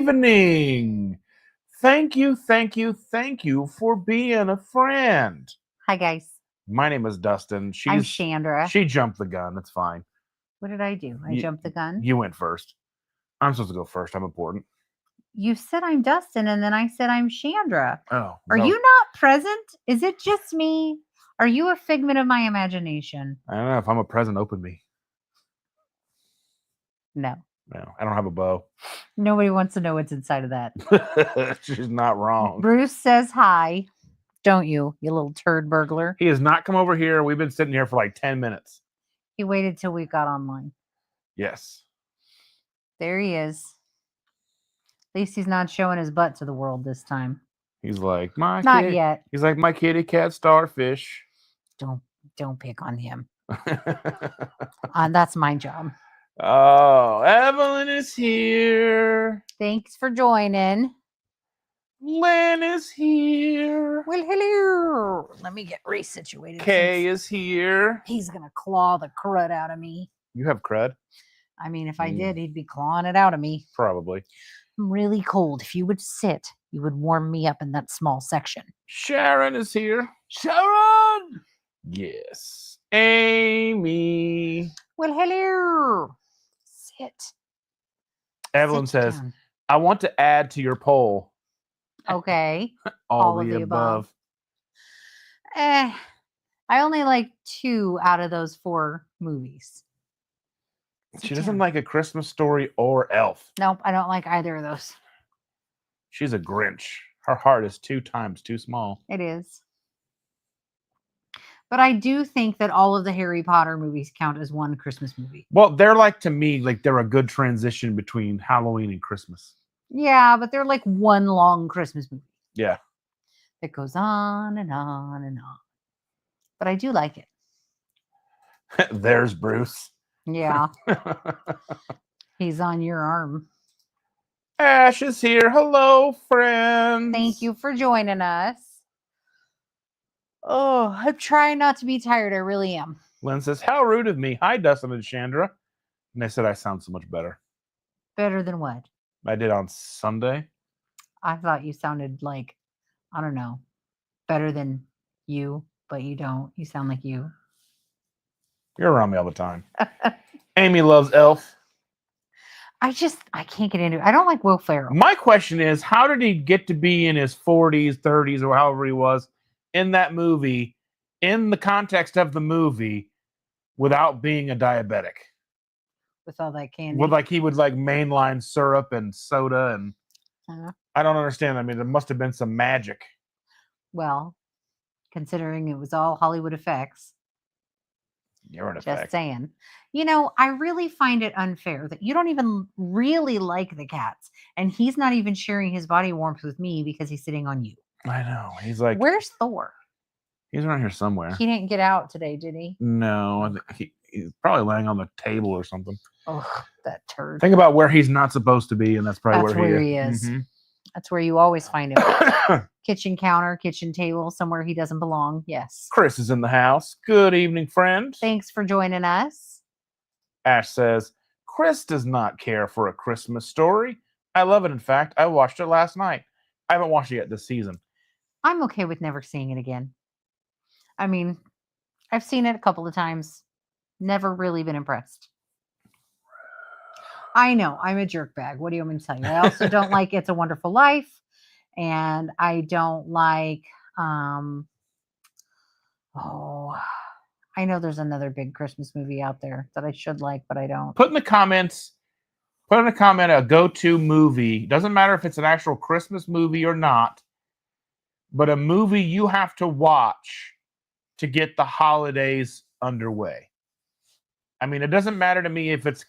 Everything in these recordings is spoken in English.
evening. Thank you for being a friend. Hi, guys. My name is Dustin. I'm Chandra. She jumped the gun. That's fine. What did I do? I jumped the gun? You went first. I'm supposed to go first. I'm important. You said I'm Dustin, and then I said I'm Chandra. Oh. Are you not present? Is it just me? Are you a figment of my imagination? I don't know. If I'm a present, open me. No. No, I don't have a bow. Nobody wants to know what's inside of that. She's not wrong. Bruce says hi. Don't you little turd burglar? He has not come over here. We've been sitting here for like 10 minutes. He waited till we got online. Yes. There he is. At least he's not showing his butt to the world this time. He's like, not yet. He's like my kitty cat starfish. Don't pick on him. That's my job. Oh, Evelyn is here. Thanks for joining. Len is here. Well, hello. Let me get resituated. Kay is here. He's going to claw the crud out of me. You have crud? I mean, if I did, he'd be clawing it out of me. Probably. I'm really cold. If you would sit, you would warm me up in that small section. Sharon is here. Sharon! Yes. Amy. Well, hello. Sit. Evelyn says, down. I want to add to your poll. Okay. All of the above. I only like 2 out of those 4 movies. She doesn't like A Christmas Story or Elf. Nope, I don't like either of those. She's a Grinch. Her heart is 2 times too small. It is. But I do think that all of the Harry Potter movies count as one Christmas movie. Well, they're like, to me, like they're a good transition between Halloween and Christmas. Yeah, but they're like one long Christmas movie. Yeah. That goes on and on and on. But I do like it. There's Bruce. Yeah. He's on your arm. Ash is here. Hello, friends. Thank you for joining us. Oh, I'm trying not to be tired. I really am. Len says, how rude of me. Hi, Dustin and Chandra. And they said I sound so much better. Better than what? I did on Sunday. I thought you sounded like, I don't know, better than you, but you don't. You sound like you. You're around me all the time. Amy loves Elf. I can't get into it. I don't like Will Ferrell. My question is, how did he get to be in his 40s, 30s, or however he was in that movie, in the context of the movie, without being a diabetic? With all that candy. With like he would like mainline syrup and soda and I don't understand. I mean, there must have been some magic. Well, considering it was all Hollywood effects. You're an effect. Just saying. You know, I really find it unfair that you don't even really like the cats, and he's not even sharing his body warmth with me because he's sitting on you. I know. He's like, where's Thor? He's around here somewhere. He didn't get out today, did he? No, he's probably laying on the table or something. Oh, that turd. Think about where he's not supposed to be, and that's probably where he is. Mm-hmm. That's where you always find him. Kitchen counter, kitchen table, somewhere he doesn't belong. Yes. Chris is in the house. Good evening, friend. Thanks for joining us. Ash says, Chris does not care for A Christmas Story. I love it. In fact, I watched it last night. I haven't watched it yet this season. I'm okay with never seeing it again. I mean, I've seen it a couple of times. Never really been impressed. I know, I'm a jerkbag. What do you want me to tell you? I also don't like It's a Wonderful Life. And I don't like, I know there's another big Christmas movie out there that I should like, but I don't. Put in a comment a go-to movie. Doesn't matter if it's an actual Christmas movie or not, but a movie you have to watch to get the holidays underway. I mean, it doesn't matter to me if it's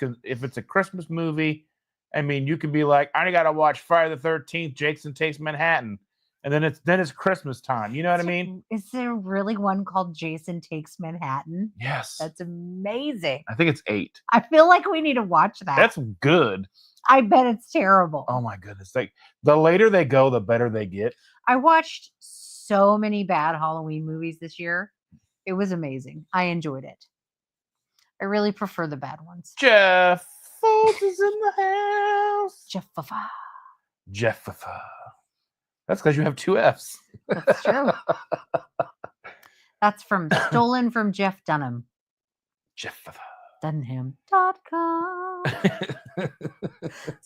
a Christmas movie. I mean, you could be like, I gotta watch Friday the 13th, Jason Takes Manhattan, and then it's Christmas time. You know what I mean? Is there really one called Jason Takes Manhattan? Yes. That's amazing. I think it's 8. I feel like we need to watch that. That's good. I bet it's terrible. Oh my goodness. Like the later they go, the better they get. I watched so many bad Halloween movies this year. It was amazing. I enjoyed it. I really prefer the bad ones. Jeff Foltz is in the house. Jeff. Jeffa. That's because you have 2 F's. That's true. That's stolen from Jeff Dunham. Jeffa. Dunham.com.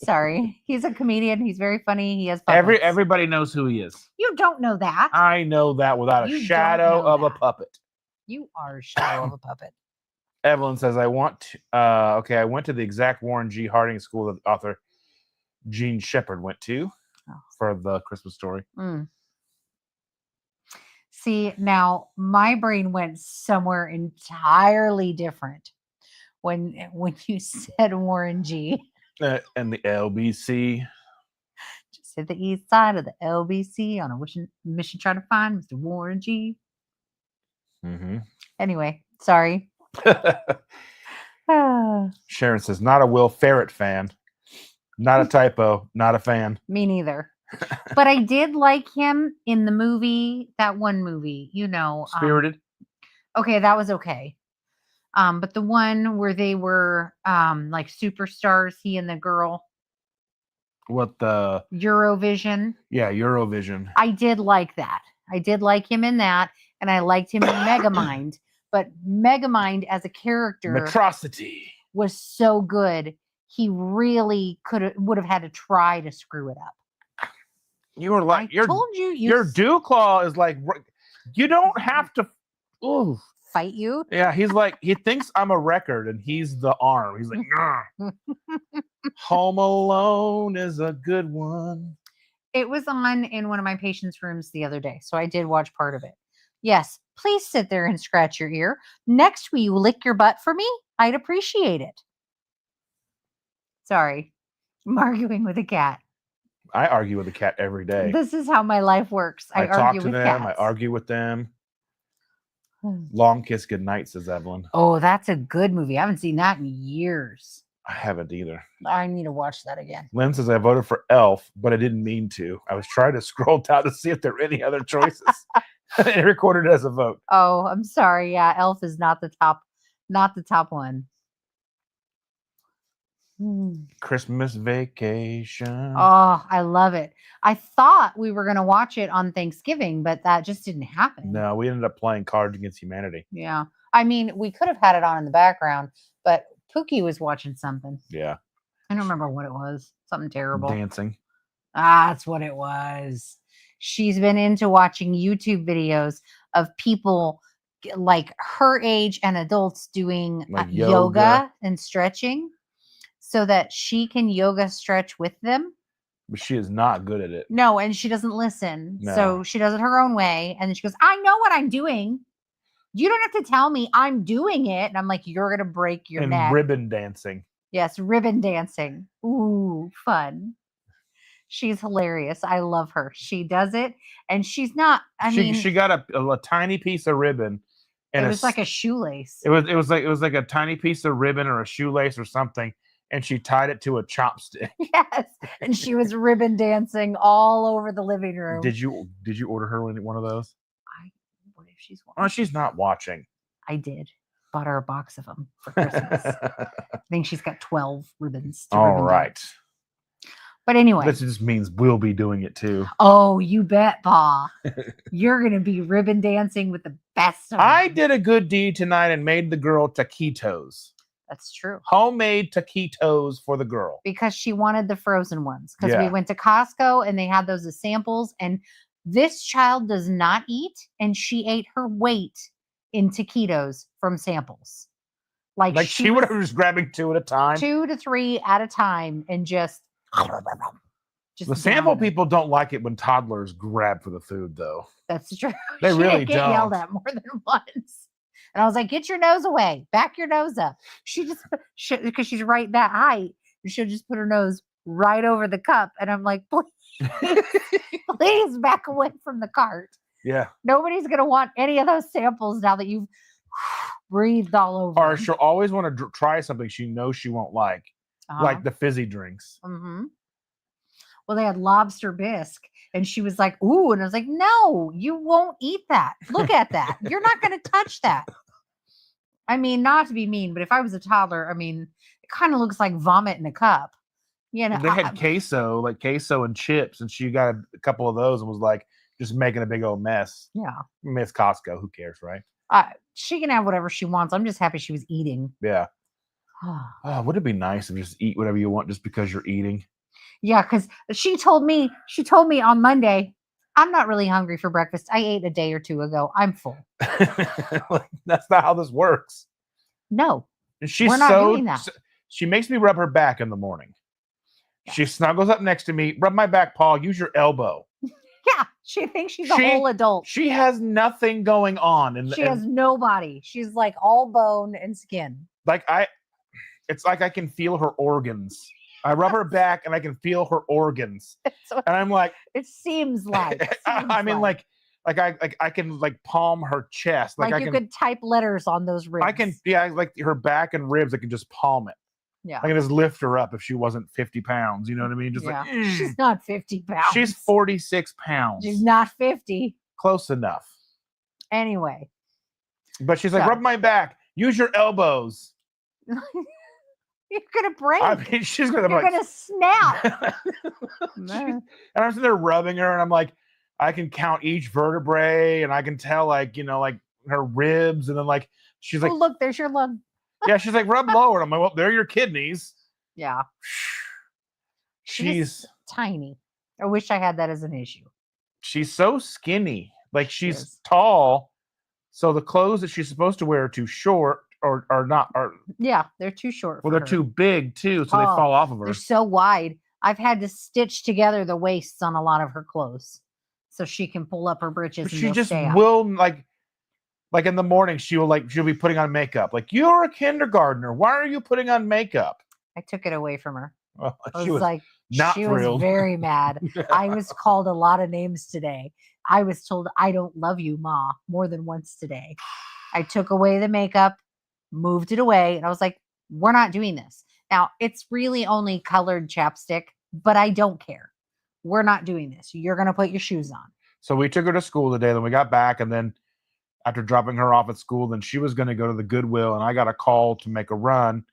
Sorry. He's a comedian. He's very funny. He has puppets. Everybody knows who he is. You don't know that. I know that without a shadow of a puppet. You are a shadow of a puppet. Evelyn says, I went to the exact Warren G. Harding school that author Gene Shepard went to for the Christmas Story. See, now my brain went somewhere entirely different when you said Warren G. And the LBC. Just hit the east side of the LBC on a mission trying to find Mr. Warren G. Anyway, sorry. Sharon says, not a Will Ferrell fan. Not a typo. Not a fan. Me neither. But I did like him in the movie, that one movie, Spirited. Okay, that was okay. But the one where they were like superstars, he and the girl. What the Eurovision? Yeah, Eurovision. I did like that. I did like him in that, and I liked him in Megamind. But Megamind as a character Metrocity was so good. He really would have had to try to screw it up. You were like, I told you, your Dewclaw is like, you don't have to fight you. Yeah, he's like, he thinks I'm a record and he's the arm. He's like, nah. Home Alone is a good one. It was on in one of my patients' rooms the other day, so I did watch part of it. Yes, please sit there and scratch your ear. Next, will you lick your butt for me? I'd appreciate it. Sorry, I'm arguing with a cat. I argue with a cat every day. This is how my life works. I talk argue to with them. cats. I argue with them. Long Kiss Goodnight, says Evelyn. Oh, that's a good movie. I haven't seen that in years. I haven't either. I need to watch that again. Lynn says, I voted for Elf, but I didn't mean to. I was trying to scroll down to see if there were any other choices. It recorded as a vote. Oh, I'm sorry. Yeah, Elf is not the top one. Christmas Vacation. Oh, I love it. I thought we were going to watch it on Thanksgiving, but that just didn't happen. No, we ended up playing Cards Against Humanity. Yeah. I mean, we could have had it on in the background, but Pookie was watching something. Yeah. I don't remember what it was. Something terrible. Dancing. That's what it was. She's been into watching YouTube videos of people like her age and adults doing like yoga and stretching so that she can yoga stretch with them. But she is not good at it. No, and she doesn't listen. No. So she does it her own way. And then she goes, I know what I'm doing. You don't have to tell me I'm doing it. And I'm like, you're going to break your neck. Ribbon dancing. Yes, ribbon dancing. Ooh, fun. She's hilarious. I love her. She does it. And she's not, she got a tiny piece of ribbon. And it was like a shoelace. It was like a tiny piece of ribbon or a shoelace or something. And she tied it to a chopstick. Yes. And she was ribbon dancing all over the living room. Did you order her one of those? What if she's watching? Oh, she's not watching. I did. Bought her a box of them for Christmas. I think she's got 12 ribbons. All right. Dance. But anyway. This just means we'll be doing it too. Oh, you bet, Pa. You're going to be ribbon dancing with the best of them. I did a good deed tonight and made the girl taquitos. That's true. Homemade taquitos for the girl. Because she wanted the frozen ones. Because we went to Costco and they had those as samples. And this child does not eat. And she ate her weight in taquitos from samples. Like she would have just grabbing 2 at a time. 2 to 3 at a time. And just the sample people don't like it when toddlers grab for the food, though. That's true. They really get don't. Yelled at more than once. And I was like, get your nose away. Back your nose up. She just, because she's right that height, she'll just put her nose right over the cup. And I'm like, please back away from the cart. Yeah. Nobody's going to want any of those samples now that you've breathed all over. Or she'll always want to try something she knows she won't like the fizzy drinks. Mm-hmm. Well, they had lobster bisque. And she was like, ooh. And I was like, no, you won't eat that. Look at that. You're not going to touch that. I mean, not to be mean, but if I was a toddler, I mean, it kind of looks like vomit in a cup. You know, They had queso and chips, and she got a couple of those and was like just making a big old mess. yeah. Miss Costco, who cares, right? She can have whatever she wants. I'm just happy she was eating. Yeah. Would it be nice if you just eat whatever you want just because you're eating? Yeah, because she told me on Monday, I'm not really hungry for breakfast. I ate a day or two ago. I'm full. That's not how this works. No, And she's we're not doing that. She makes me rub her back in the morning. Yeah. She snuggles up next to me. Rub my back, Paul. Use your elbow. Yeah, she thinks she's a whole adult. She has nothing going on. She has no body. She's like all bone and skin. It's like I can feel her organs. I rub her back and I can feel her organs. And I'm like, it seems like. I mean, like I can like palm her chest. Like you could type letters on those ribs. I can, like her back and ribs. I can just palm it. Yeah. I can just lift her up if she wasn't 50 pounds. You know what I mean? Just she's not 50 pounds. She's 46 pounds. She's not 50. Close enough. Anyway. But she's like, rub my back. Use your elbows. You're gonna break. I mean, she's gonna. You're gonna snap. And I'm sitting there rubbing her, and I'm like, I can count each vertebrae, and I can tell, like, like her ribs, and then like she's like, oh, look, there's your lung. Yeah, she's like, rub lower. I'm like, well, they're your kidneys. Yeah. She's tiny. I wish I had that as an issue. She's so skinny. Like she's tall, so the clothes that she's supposed to wear are too short. Or not, yeah, they're too short. Well, they're too big too, so they fall off of her. They're so wide. I've had to stitch together the waists on a lot of her clothes, so she can pull up her britches. But and she just will like in the morning she'll be putting on makeup. Like, you're a kindergartner. Why are you putting on makeup? I took it away from her. Well, I was like, not she thrilled. was very mad. I was called a lot of names today. I was told I don't love you, Ma, more than once today. I took away the makeup. Moved it away, and I was like, we're not doing this. Now, it's really only colored chapstick, but I don't care. We're not doing this. You're going to put your shoes on. So we took her to school today, then we got back, and then after dropping her off at school, then she was going to go to the Goodwill, and I got a call to make a run,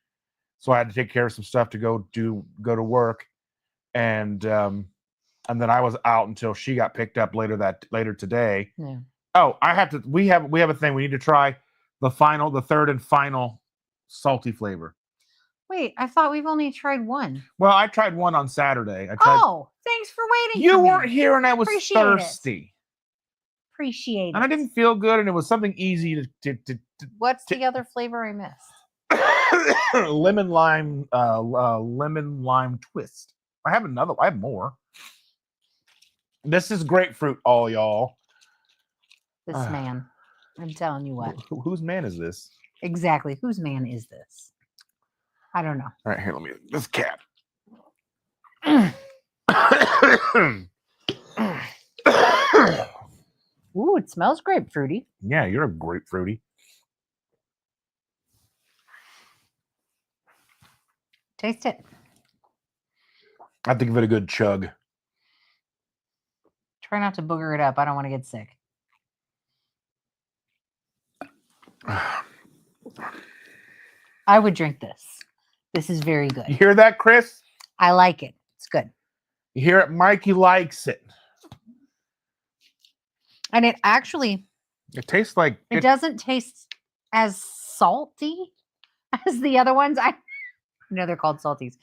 so I had to take care of some stuff to go to work, and then I was out until she got picked up later today. Yeah. Oh, we have a thing we need to try. The third and final salty flavor. Wait, I thought we've only tried one. Well, I tried one on Saturday. Thanks for waiting. You weren't here, and I was thirsty. Appreciate it. And I didn't feel good, and it was something easy to What's the other flavor I missed? lemon lime twist. I have more. This is grapefruit, all y'all. This man. I'm telling you what. Whose man is this? Exactly. Whose man is this? I don't know. All right, here, this cat. Ooh, it smells grapefruity. Yeah, you're a grapefruity. Taste it. I have to give it a good chug. Try not to booger it up. I don't want to get sick. I would drink this. This is very good. You hear that, Chris? I like it. It's good. You hear it? Mikey likes it. And it actually... It tastes like... It doesn't taste as salty as the other ones. I know they're called salties.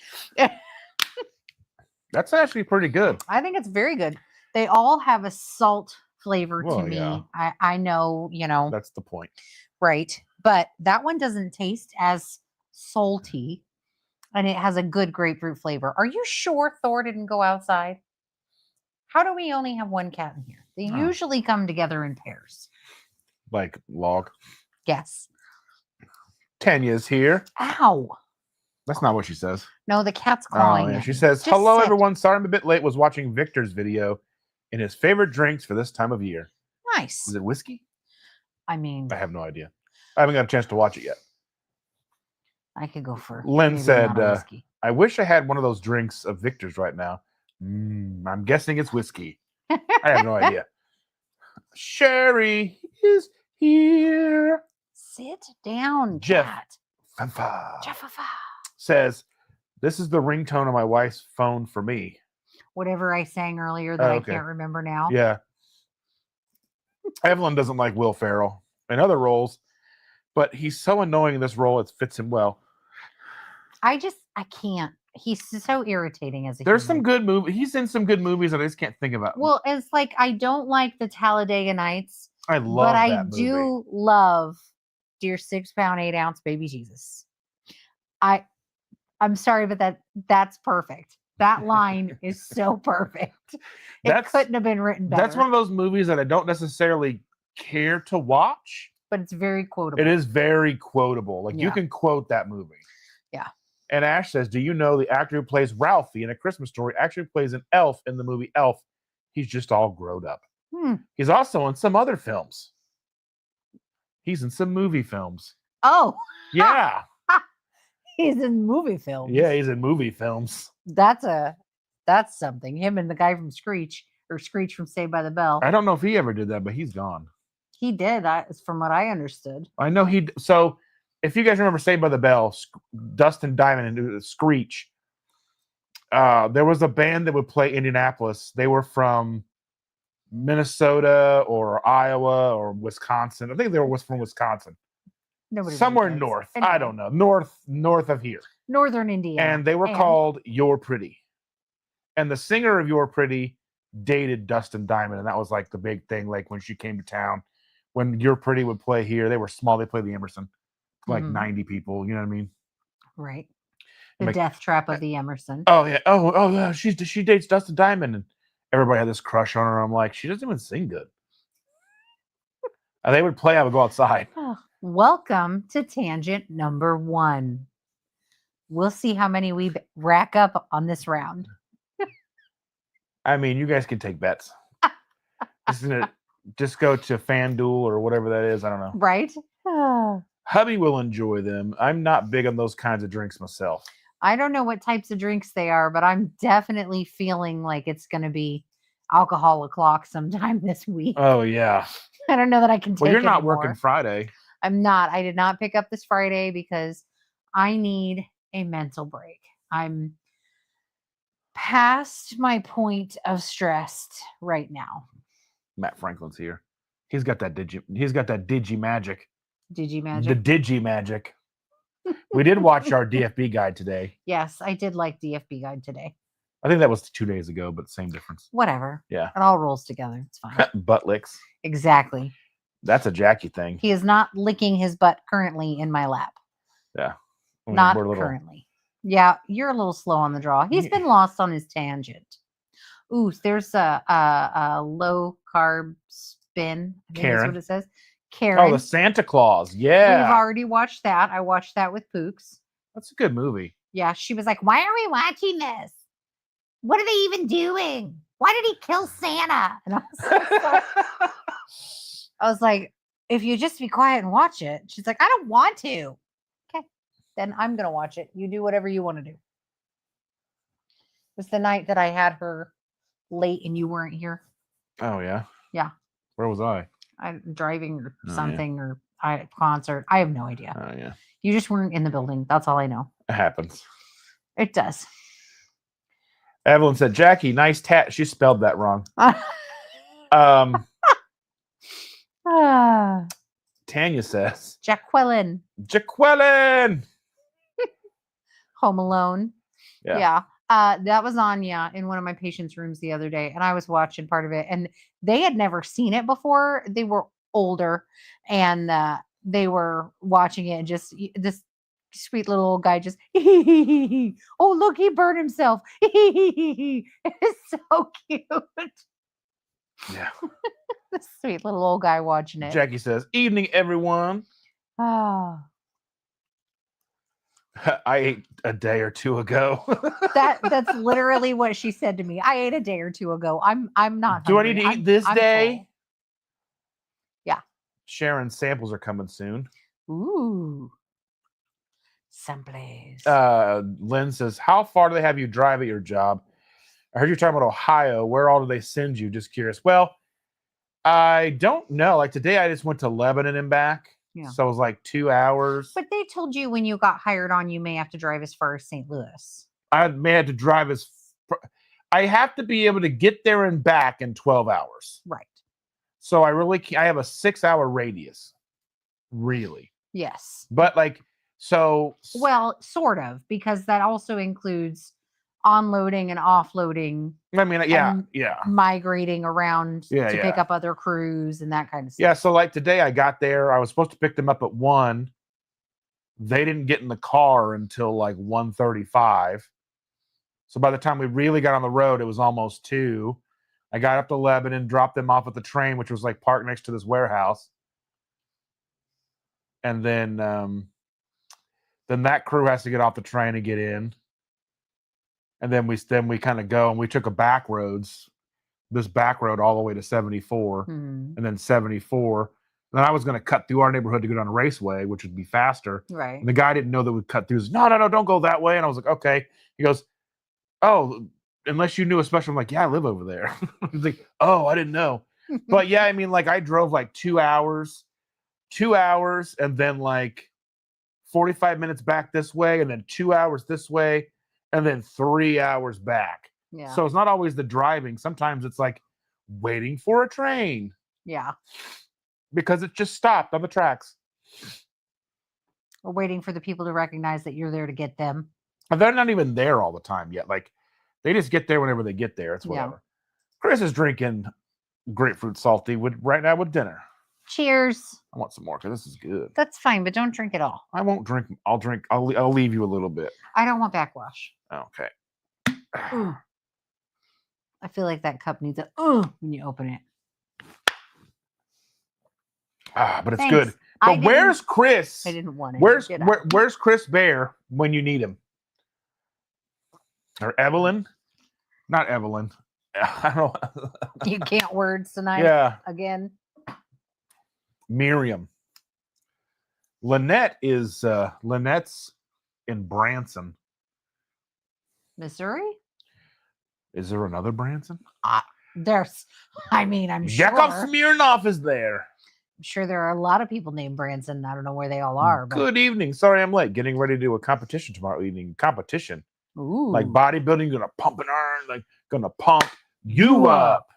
That's actually pretty good. I think it's very good. They all have a salt flavor to me. Yeah. I know, That's the point. Right. But that one doesn't taste as salty, and it has a good grapefruit flavor. Are you sure Thor didn't go outside? How do we only have one cat in here? They usually come together in pairs. Like log. Yes. Tanya's here. Ow. That's not what she says. No, the cat's clawing. Yeah. She says, hello, everyone. Sorry I'm a bit late. Was watching Victor's video in his favorite drinks for this time of year. Nice. Is it whiskey? I mean, I have no idea. I haven't got a chance to watch it yet. I could go for Lynn said, I wish I had one of those drinks of Victor's right now. I'm guessing it's whiskey. I have no idea. Sherry is here. Sit down, Jeff cat. Fanfa Jeff says, This is the ringtone of my wife's phone for me. Whatever I sang earlier that okay. I can't remember now. Yeah. Evelyn doesn't like Will Ferrell in other roles, but he's so annoying in this role, it fits him well. I can't. He's so irritating as a There's human. some good movies. He's in some good movies that I just can't think about. Well, it's like I don't like the Talladega Nights, I love but I that movie. do love Dear 6 Pound 8 Ounce Baby Jesus. I'm sorry, but that's perfect. That line is so perfect. It couldn't have been written better. That's one of those movies that I don't necessarily care to watch, but it's very quotable. It is very quotable. Like you can quote that movie. Yeah. And Ash says, do you know the actor who plays Ralphie in A Christmas Story actually plays an elf in the movie Elf? He's just all grown up. He's also in some other films. He's in some movie films. Oh. Yeah. He's in movie films. Yeah, he's in movie films. That's something. Him and the guy from Screech from Saved by the Bell. I don't know if he ever did that, but he's gone. He did, from what I understood. I know he. So, if you guys remember Saved by the Bell, Dustin Diamond and Screech, there was a band that would play Indianapolis. They were from Minnesota or Iowa or Wisconsin. I think they were from Wisconsin. Nobody somewhere really north. Anyway. I don't know. North of here. Northern Indiana. And they were called You're Pretty. And the singer of You're Pretty dated Dustin Diamond, and that was like the big thing. Like when she came to town, when You're Pretty would play here, they were small. They played the Emerson, like 90 people. You know what I mean? Right. The death trap of the Emerson. Oh yeah. Oh yeah. She dates Dustin Diamond, and everybody had this crush on her. I'm like, she doesn't even sing good. And they would play. I would go outside. Oh, welcome to tangent number 1. We'll see how many we rack up on this round. I mean, you guys can take bets. Just go to FanDuel or whatever that is. I don't know. Right? Hubby will enjoy them. I'm not big on those kinds of drinks myself. I don't know what types of drinks they are, but I'm definitely feeling like it's going to be alcohol o'clock sometime this week. Oh, yeah. I don't know that I can take it. Well, you're not anymore. working Friday. I'm not. I did not pick up this Friday because I need a mental break. I'm past my point of stressed right now. Matt Franklin's here. He's got that digi magic. Digi magic. The digi magic. We did watch our DFB guide today. Yes, I did like DFB guide today. I think that was 2 days ago, but same difference. Whatever. Yeah. It all rolls together. It's fine. Butt licks. Exactly. That's a Jackie thing. He is not licking his butt currently in my lap. Yeah. Not currently. Yeah, you're a little slow on the draw. He's been lost on his tangent. Ooh, there's a low carb spin. I think that's what it says. Karen. Oh, the Santa Claus. Yeah. We've already watched that. I watched that with Pooks. That's a good movie. Yeah, she was like, why are we watching this? What are they even doing? Why did he kill Santa? And I was like, if you just be quiet and watch it. She's like, I don't want to. Okay, then I'm going to watch it. You do whatever you want to do. It was the night that I had her late and you weren't here. Oh, yeah? Yeah. Where was I? I'm driving or something or concert. I have no idea. Oh, yeah. You just weren't in the building. That's all I know. It happens. It does. Evelyn said, Jackie, nice tat. She spelled that wrong. Tanya says, Jaqueline. Home Alone. Yeah. That was on in one of my patients' rooms the other day, and I was watching part of it, and they had never seen it before. They were older, and they were watching it, and just this sweet little old guy just, oh, look, he burned himself. It's so cute. Yeah. This sweet little old guy watching it. Jackie says, evening, everyone. Oh. I ate a day or two ago. That's literally what she said to me. I ate a day or two ago. I'm not hungry. Do I need to eat this day? Full. Yeah. Sharon's samples are coming soon. Ooh. Someplace. Lynn says, how far do they have you drive at your job? I heard you talking about Ohio. Where all do they send you? Just curious. Well, I don't know. Like today I just went to Lebanon and back. Yeah. So it was like 2 hours. But they told you when you got hired on, you may have to drive as far as St. Louis. I may have to drive I have to be able to get there and back in 12 hours. Right. So I have a 6-hour radius. Really. Yes. But well, sort of, because that also includes onloading and offloading. I mean, yeah. Migrating around to pick Yeah. up other crews and that kind of stuff. Yeah, so like today I got there. I was supposed to pick them up at 1. They didn't get in the car until like 1:35. So by the time we really got on the road, it was almost 2. I got up to Lebanon, dropped them off at the train, which was like parked next to this warehouse. And then that crew has to get off the train and get in. And then we kind of go, and we took this back road all the way to 74, and then 74. And then I was going to cut through our neighborhood to go down a raceway, which would be faster. Right. And the guy didn't know that we'd cut through. He said, no, don't go that way. And I was like, okay. He goes, oh, unless you knew a special. I'm like, yeah, I live over there. He's like, oh, I didn't know. But yeah, I mean, like I drove like 2 hours, and then like 45 minutes back this way, and then 2 hours this way, and then 3 hours back. Yeah. So it's not always the driving. Sometimes it's like waiting for a train. Yeah. Because it just stopped on the tracks. Or waiting for the people to recognize that you're there to get them. And they're not even there all the time yet. Like they just get there whenever they get there. It's whatever. Yeah. Chris is drinking grapefruit salty right now with dinner. Cheers. I want some more because this is good. That's fine, but don't drink it all. I won't drink. I'll drink. I'll leave you a little bit. I don't want backwash. Okay. I feel like that cup needs a when you open it. But it's good. But where's Chris? I didn't want it. Where's Chris Bear when you need him? Or Evelyn? Not Evelyn. I don't know. You can't words tonight. Yeah. Again. Miriam. Lynette's in Branson. Missouri? Is there another Branson? I'm sure. Yakov Smirnoff is there. I'm sure there are a lot of people named Branson. I don't know where they all are. But... Good evening. Sorry I'm late. Getting ready to do a competition tomorrow evening. Competition. Ooh. Like bodybuilding, gonna pump an iron, like gonna pump you up.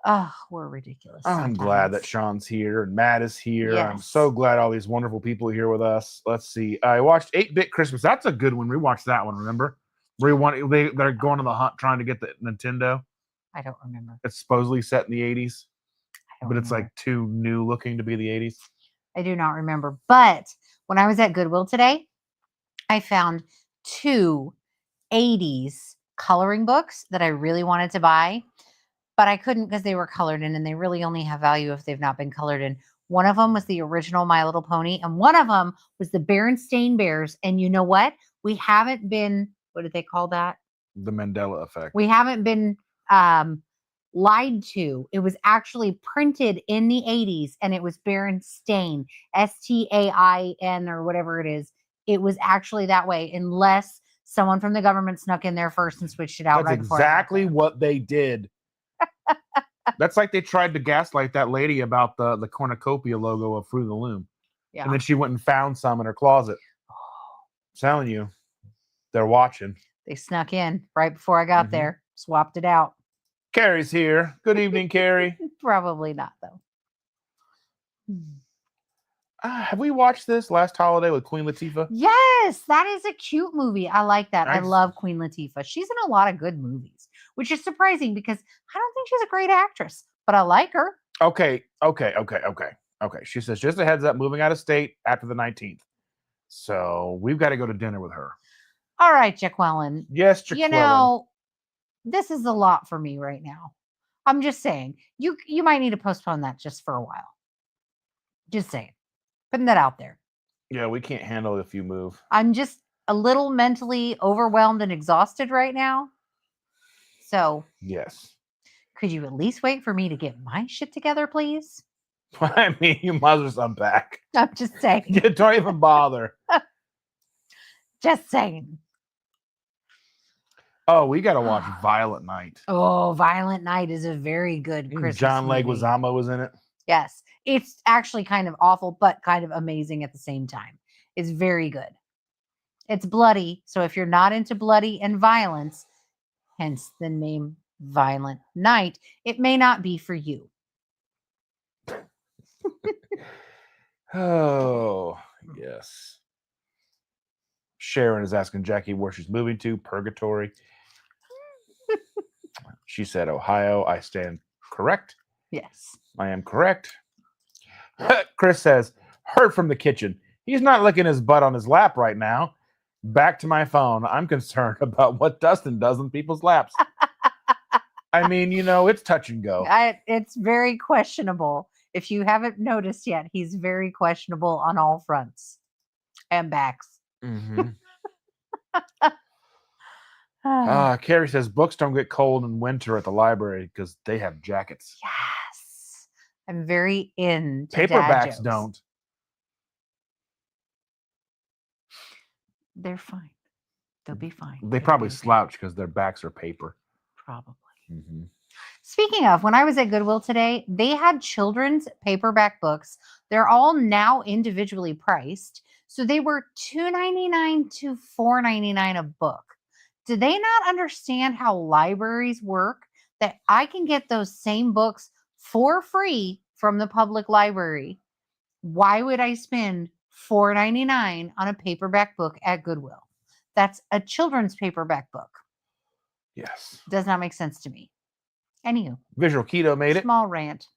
Oh, we're ridiculous. I'm glad that Sean's here and Matt is here. Yes. I'm so glad all these wonderful people are here with us. Let's see. I watched 8-Bit Christmas. That's a good one. We watched that one, remember? They're going on the hunt trying to get the Nintendo. I don't remember. It's supposedly set in the 80s. But it's remember. like too new looking to be the 80s. I do not remember. But when I was at Goodwill today, I found 2 80s coloring books that I really wanted to buy. But I couldn't because they were colored in, and they really only have value if they've not been colored in. One of them was the original My Little Pony, and one of them was the Berenstain Bears. And you know what? We haven't been, what did they call that? The Mandela effect. We haven't been lied to. It was actually printed in the 80s, and it was Berenstain, STAIN or whatever it is. It was actually that way, unless someone from the government snuck in there first and switched it out. That's exactly what they did. That's like they tried to gaslight that lady about the cornucopia logo of Fruit of the Loom. Yeah. And then she went and found some in her closet. I'm telling you, they're watching. They snuck in right before I got there, swapped it out. Carrie's here. Good evening, Carrie. Probably not, though. Have we watched this last holiday with Queen Latifah? Yes, that is a cute movie. I like that. I love Queen Latifah. She's in a lot of good movies, which is surprising because I don't think she's a great actress, but I like her. Okay. She says, just a heads up, moving out of state after the 19th. So we've got to go to dinner with her. All right, Jaqueline. Yes, Jaqueline. You know, this is a lot for me right now. I'm just saying, you might need to postpone that just for a while. Just saying. Putting that out there. Yeah, we can't handle it if you move. I'm just a little mentally overwhelmed and exhausted right now. So, yes. Could you at least wait for me to get my shit together, please? I mean, you might as well unpack. I'm just saying. Yeah, don't even bother. Just saying. Oh, we got to watch Violent Night. Oh, Violent Night is a very good Christmas John movie. Leguizamo was in it. Yes. It's actually kind of awful, but kind of amazing at the same time. It's very good. It's bloody. So if you're not into bloody and violence, hence the name Violent Night, it may not be for you. Oh, yes. Sharon is asking Jackie where she's moving to. Purgatory. She said Ohio. I stand correct. Yes. I am correct. Chris says, heard from the kitchen. He's not licking his butt on his lap right now. Back to my phone. I'm concerned about what Dustin does in people's laps. I mean, it's touch and go. It's very questionable. If you haven't noticed yet, he's very questionable on all fronts and backs. Mm-hmm. Carrie says books don't get cold in winter at the library because they have jackets. Yes. I'm very into Paperbacks don't. They're fine. They'll be fine. They probably slouch because their backs are paper. Probably. Mm-hmm. Speaking of, when I was at Goodwill today, they had children's paperback books. They're all now individually priced. So they were $2.99 to $4.99 a book. Do they not understand how libraries work? That I can get those same books for free from the public library. Why would I spend $4.99 on a paperback book at Goodwill? That's a children's paperback book. Yes. Does not make sense to me. Anywho. Visual Keto made it. Small rant.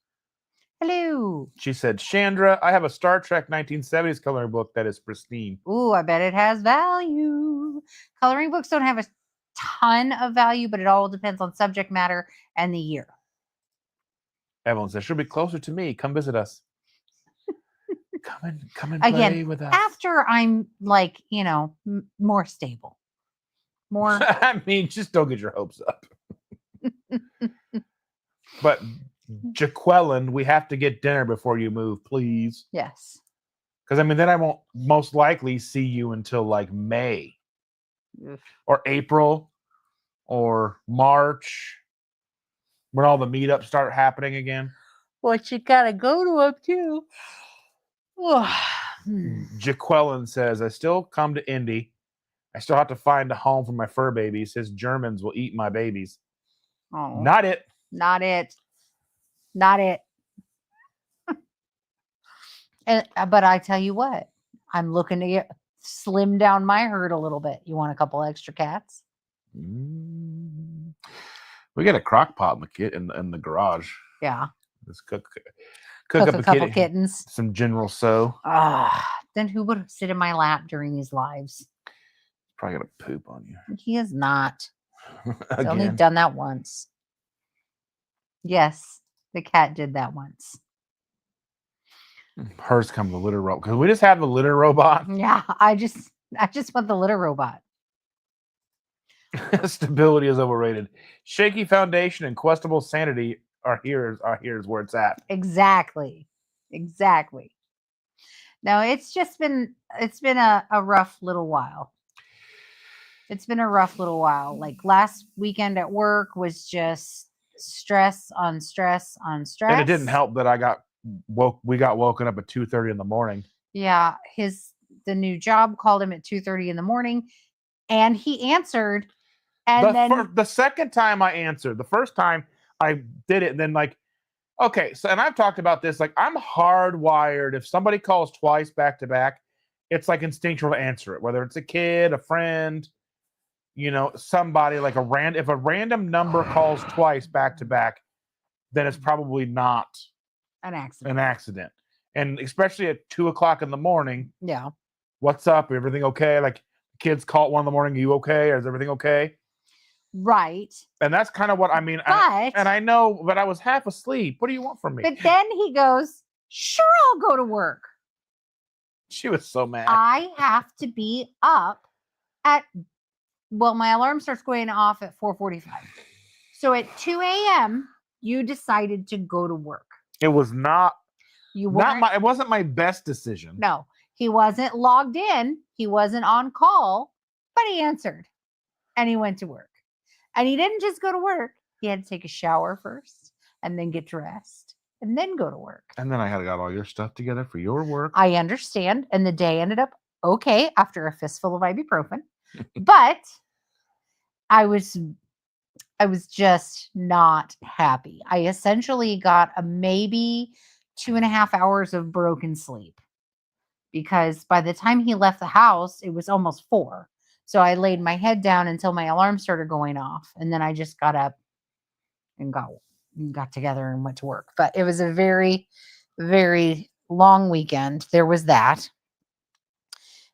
Hello. She said, Chandra, I have a Star Trek 1970s coloring book that is pristine. Ooh, I bet it has value. Coloring books don't have a ton of value, but it all depends on subject matter and the year. Evelyn says, she'll be closer to me. Come visit us. Come and Again, play with us. After I'm like, more stable. More. I mean, just don't get your hopes up. But Jaqueline, we have to get dinner before you move, please. Yes. Because then I won't most likely see you until like May or April or March when all the meetups start happening again. Well, you gotta go to them too. Jaqueline says, I still come to Indy. I still have to find a home for my fur babies. His Germans will eat my babies. Oh, Not it. Not it. Not it. But I tell you what, I'm looking to slim down my herd a little bit. You want a couple extra cats? We got a crock pot in the garage. Yeah. Let's cook up a couple kittens. Some General So. Then who would sit in my lap during these lives? Probably gonna poop on you. He is not. He's only done that once. Yes, the cat did that once. Hers come the litter robot because we just have the litter robot. Yeah, I just want the litter robot. Stability is overrated. Shaky foundation and questionable sanity are here's where it's at. Exactly. No, it's been a rough little while. It's been a rough little while. Like last weekend at work was just stress on stress on stress. And it didn't help that we got woken up at 2:30 in the morning. Yeah, the new job called him at 2:30 in the morning and he answered. And then the second time I answered, the first time I did it, and then okay, so and I've talked about this, I'm hardwired. If somebody calls twice back to back, it's instinctual to answer it, whether it's a kid, a friend, somebody if a random number calls twice back to back, then it's probably not an accident. And especially at 2:00 in the morning. Yeah. What's up? Everything okay? Kids call at 1 in the morning. Are you okay? Or is everything okay? Right. And that's kind of what I mean. And I know, but I was half asleep. What do you want from me? But then he goes, sure, I'll go to work. She was so mad. I have to be up my alarm starts going off at 4:45. So at 2 a.m., you decided to go to work. It was not. It wasn't my best decision. No, he wasn't logged in. He wasn't on call, but he answered and he went to work. And he didn't just go to work. He had to take a shower first and then get dressed and then go to work. And then I had got all your stuff together for your work. I understand. And the day ended up okay after a fistful of ibuprofen, but I was just not happy. I essentially got a maybe 2.5 hours of broken sleep because by the time he left the house, it was almost 4. So I laid my head down until my alarm started going off, and then I just got up and got together and went to work. But it was a very, very long weekend. There was that.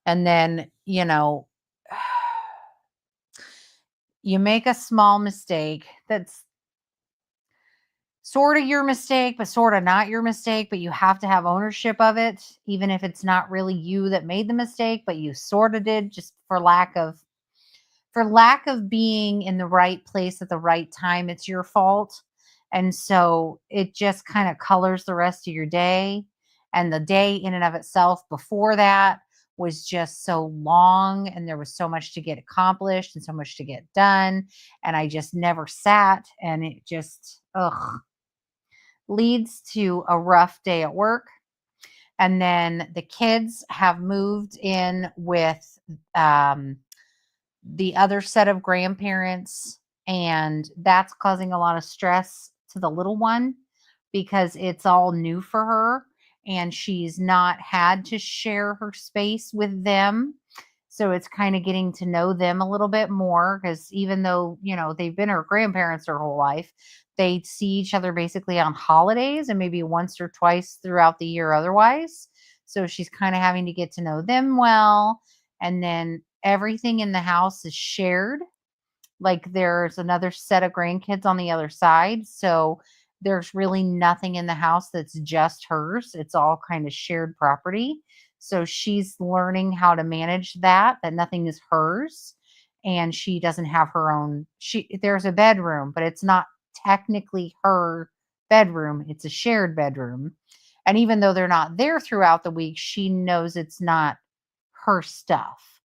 And then, you make a small mistake that's sort of your mistake, but sort of not your mistake, but you have to have ownership of it, even if it's not really you that made the mistake, but you sort of did, just for lack of being in the right place at the right time. It's your fault. And so it just kind of colors the rest of your day. And the day in and of itself before that was just so long, and there was so much to get accomplished and so much to get done. And I just never sat, and it just, leads to a rough day at work. And then the kids have moved in with the other set of grandparents, and that's causing a lot of stress to the little one because it's all new for her, and she's not had to share her space with them. So it's kind of getting to know them a little bit more, because even though, they've been her grandparents her whole life, they see each other basically on holidays and maybe once or twice throughout the year otherwise. So she's kind of having to get to know them well. And then everything in the house is shared. Like, there's another set of grandkids on the other side. So there's really nothing in the house that's just hers. It's all kind of shared property. So she's learning how to manage that nothing is hers. And she doesn't have her own. There's a bedroom, but it's not technically her bedroom. It's a shared bedroom. And even though they're not there throughout the week, she knows it's not her stuff.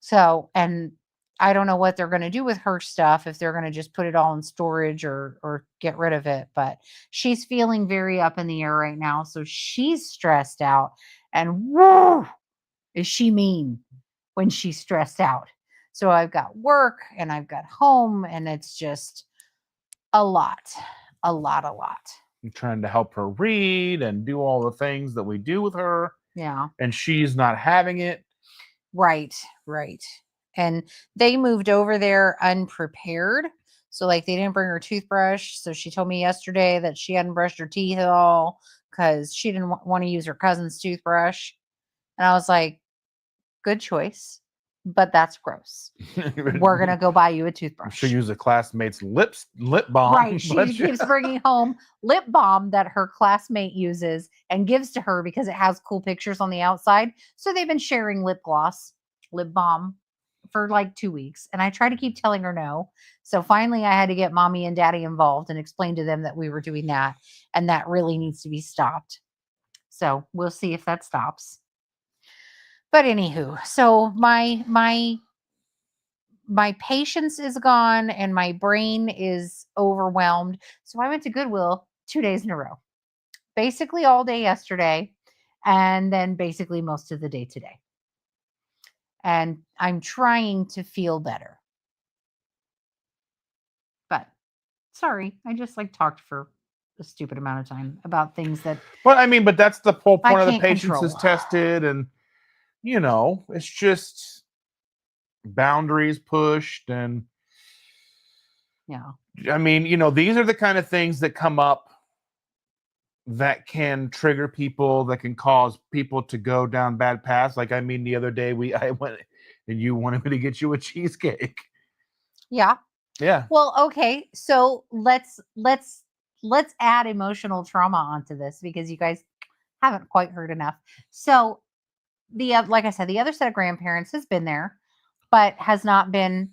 So, and I don't know what they're going to do with her stuff, if they're going to just put it all in storage or get rid of it. But she's feeling very up in the air right now. So she's stressed out. And whoa, is she mean when she's stressed out. So I've got work and I've got home, and it's just a lot. I'm trying to help her read and do all the things that we do with her. Yeah. And she's not having it. Right. And they moved over there unprepared. So like, they didn't bring her toothbrush. So she told me yesterday that she hadn't brushed her teeth at all because she didn't want to use her cousin's toothbrush. And I was like, good choice, but that's gross. We're going to go buy you a toothbrush. She'll use a classmate's lip balm. Right. She keeps bringing home lip balm that her classmate uses and gives to her because it has cool pictures on the outside. So they've been sharing lip balm for like 2 weeks. And I try to keep telling her no. So finally I had to get mommy and daddy involved and explain to them that we were doing that. And that really needs to be stopped. So we'll see if that stops. But anywho, so my patience is gone and my brain is overwhelmed. So I went to Goodwill 2 days in a row, basically all day yesterday, and then basically most of the day today. And I'm trying to feel better. But sorry, I just talked for a stupid amount of time about things that. Well, I mean, but that's the whole point of the patience control. is tested, and it's just boundaries pushed. And Yeah. I mean, these are the kind of things that come up that can trigger people, that can cause people to go down bad paths. Like, I mean, the other day I went and you wanted me to get you a cheesecake. Yeah. Yeah. Well, okay. So let's add emotional trauma onto this, because you guys haven't quite heard enough. So like I said, the other set of grandparents has been there, but has not been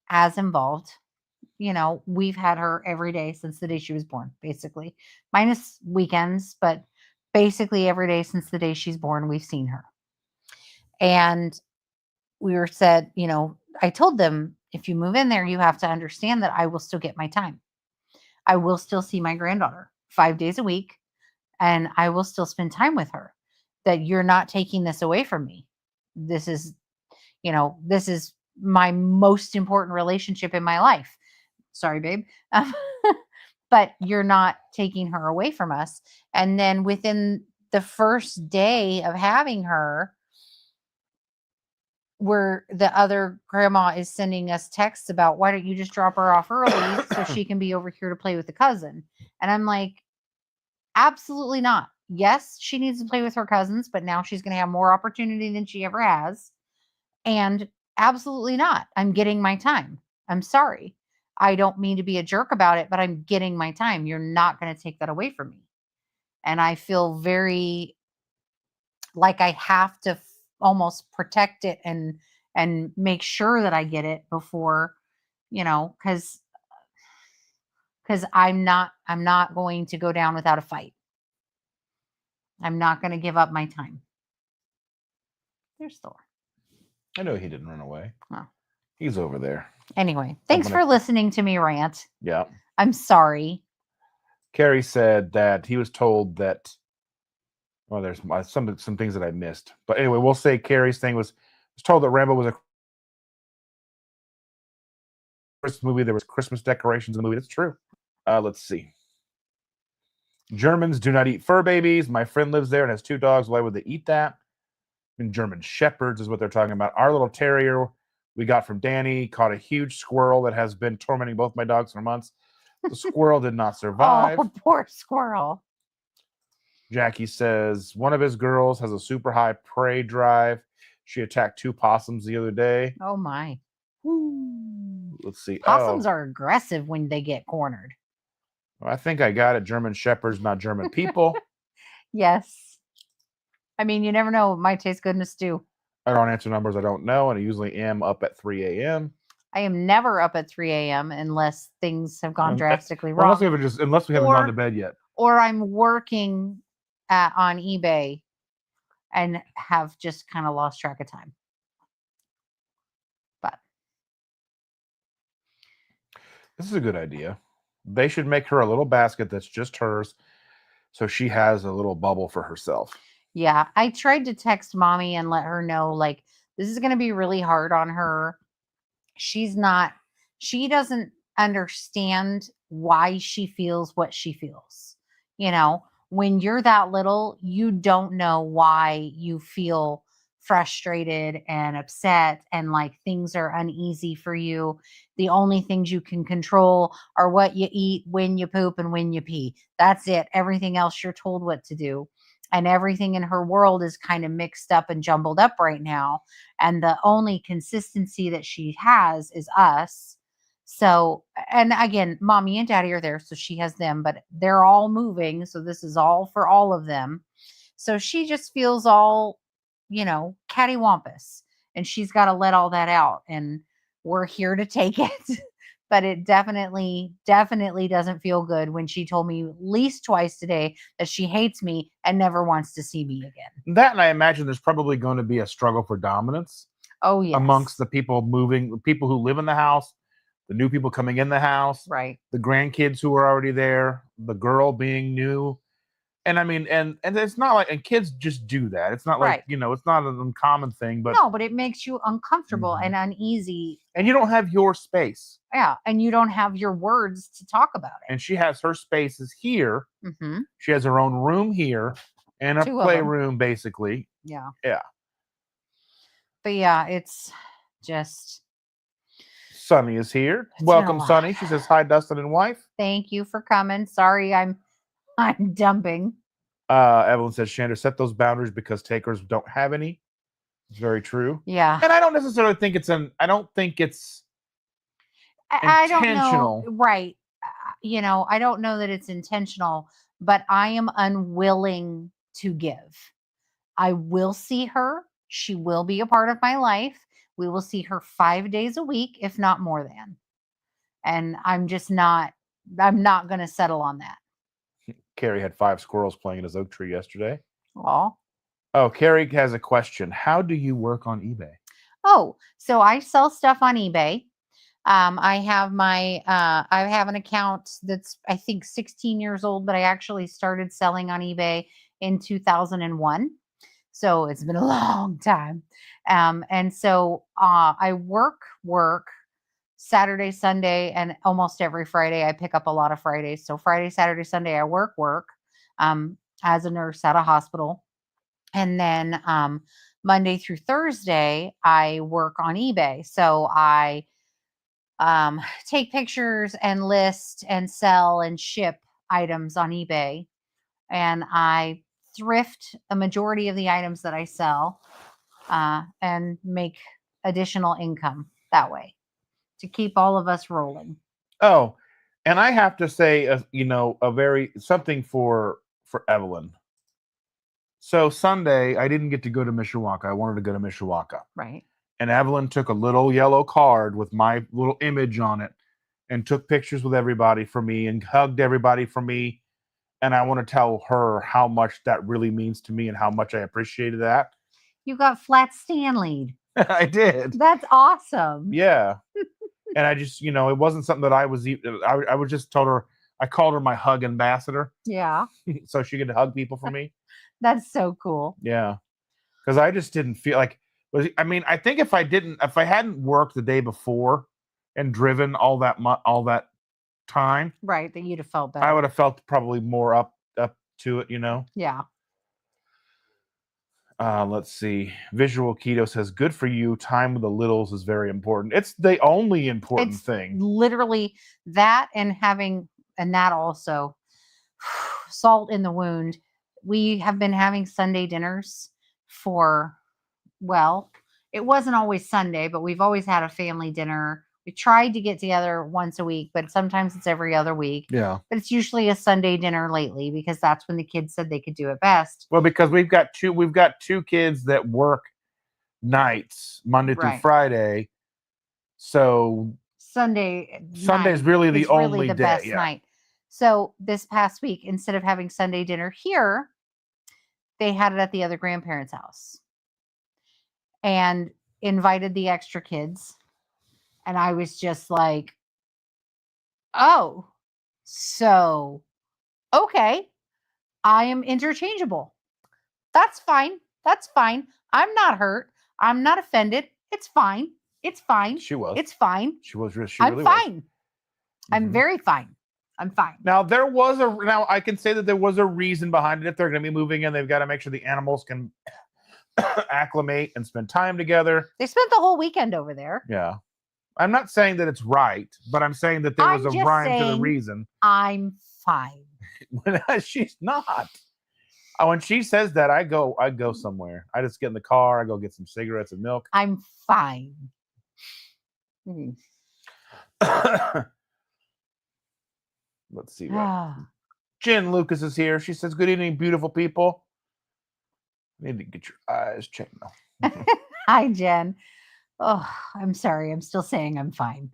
as involved. We've had her every day since the day she was born, basically, minus weekends, but basically every day since the day she's born, we've seen her. And we were said, I told them, if you move in there, you have to understand that I will still get my time. I will still see my granddaughter 5 days a week, and I will still spend time with her. That you're not taking this away from me. this is, this is my most important relationship in my life. Sorry, babe. But you're not taking her away from us. And then within the first day of having her, where the other grandma is sending us texts about, why don't you just drop her off early so she can be over here to play with the cousin? And I'm like, absolutely not. Yes, she needs to play with her cousins, but now she's going to have more opportunity than she ever has. And absolutely not. I'm getting my time. I'm sorry. I don't mean to be a jerk about it, but I'm getting my time. You're not going to take that away from me. And I feel very like I have to almost protect it and make sure that I get it before, because I'm not going to go down without a fight. I'm not going to give up my time. There's Thor. I know he didn't run away. Oh. He's over there. Anyway, thanks for listening to me rant. Yeah. I'm sorry. Carrie said that he was told that. Well, there's some things that I missed, but anyway, we'll say Carrie's thing was told that Rambo was a Christmas movie. There was Christmas decorations in the movie. That's true. Let's see. Germans do not eat fur babies. My friend lives there and has 2 dogs. Why would they eat that? And German shepherds is what they're talking about. Our little terrier we got from Danny caught a huge squirrel that has been tormenting both my dogs for months. The squirrel did not survive. Oh, poor squirrel. Jackie says one of his girls has a super high prey drive. She attacked 2 possums the other day. Oh my. Let's see. Possums are aggressive when they get cornered. Well, I think I got it. German shepherds, not German people. Yes. I mean, you never know. It might taste good in a stew. I don't answer numbers I don't know, and I usually am up at 3 a.m. I am never up at 3 a.m. unless things have gone drastically wrong. Unless we haven't gone to bed yet. Or I'm working on eBay and have just kind of lost track of time. But this is a good idea. They should make her a little basket that's just hers, so she has a little bubble for herself. Yeah, I tried to text mommy and let her know, like, this is going to be really hard on her. She doesn't understand why she feels what she feels. When you're that little, you don't know why you feel frustrated and upset and like things are uneasy for you. The only things you can control are what you eat, when you poop, and when you pee. That's it. Everything else you're told what to do. And everything in her world is kind of mixed up and jumbled up right now. And the only consistency that she has is us. So, and again, mommy and daddy are there, so she has them, but they're all moving. So this is all for all of them. So she just feels all, cattywampus, and she's got to let all that out. And we're here to take it. But it definitely doesn't feel good when she told me at least twice today that she hates me and never wants to see me again. That, and I imagine there's probably going to be a struggle for dominance. Oh, yes. Amongst the people moving, the people who live in the house, the new people coming in the house, right? The grandkids who are already there, the girl being new. And I mean, and it's not like, and kids just do that. It's not like, it's not an uncommon thing, but no, but it makes you uncomfortable and uneasy. And you don't have your space. Yeah. And you don't have your words to talk about it. And she has her spaces here. Mm-hmm. She has her own room here and a playroom, basically. Yeah. Yeah. But yeah, it's just. Sunny is here. Welcome, Sunny. She says, hi, Dustin and wife. Thank you for coming. Sorry, I'm dumping. Evelyn says, Chandra, set those boundaries because takers don't have any. It's very true. Yeah. And I don't necessarily think it's intentional. I don't know. Right. I don't know that it's intentional, but I am unwilling to give. I will see her. She will be a part of my life. We will see her 5 days a week, if not more than. And I'm not going to settle on that. Carrie had 5 squirrels playing in his oak tree yesterday. Oh, Carrie has a question. How do you work on eBay? Oh, so I sell stuff on eBay. I have I have an account that's, I think, 16 years old, but I actually started selling on eBay in 2001. So it's been a long time. And so I work Saturday, Sunday, and almost every Friday. I pick up a lot of Fridays. So Friday, Saturday, Sunday, I work as a nurse at a hospital. And then Monday through Thursday, I work on eBay. So I take pictures and list and sell and ship items on eBay. And I thrift a majority of the items that I sell and make additional income that way to keep all of us rolling. Oh, and I have to say, something for Evelyn. So Sunday, I didn't get to go to Mishawaka. I wanted to go to Mishawaka. Right. And Evelyn took a little yellow card with my little image on it and took pictures with everybody for me and hugged everybody for me. And I want to tell her how much that really means to me and how much I appreciated that. You got flat Stanley'd. I did. That's awesome. Yeah. And I just, it wasn't something that I was just told her, I called her my hug ambassador. Yeah. So she could hug people for me. That's so cool. Yeah. Because I just didn't feel like, I think if I hadn't worked the day before and driven all that time, right, that you'd have felt better. I would have felt probably more up to it, Yeah. Let's see. Visual Keto says, good for you. Time with the littles is very important. It's the only important thing. Literally that, and that also salt in the wound. We have been having Sunday dinners it wasn't always Sunday, but we've always had a family dinner. We tried to get together once a week, but sometimes it's every other week. Yeah. But it's usually a Sunday dinner lately because that's when the kids said they could do it best. Well, because we've got two kids that work nights, Monday through Friday. So Sunday's really the only day. Best night. So this past week, instead of having Sunday dinner here, they had it at the other grandparents' house and invited the extra kids. And I was just like, oh, so, okay, I am interchangeable. That's fine. That's fine. I'm not hurt. I'm not offended. It's fine. It's fine. She was. It's fine. She was. I'm fine. I'm very fine. I'm fine. Now, I can say that there was a reason behind it. If they're going to be moving in, they've got to make sure the animals can acclimate and spend time together. They spent the whole weekend over there. Yeah. I'm not saying that it's right, but I'm saying that there was a rhyme to the reason. I'm fine. She's not. When she says that, I go somewhere. I just get in the car. I go get some cigarettes and milk. I'm fine. Let's see. Jen Lucas is here. She says, good evening, beautiful people. I need to get your eyes checked now. Hi, Jen. Oh, I'm sorry. I'm still saying I'm fine.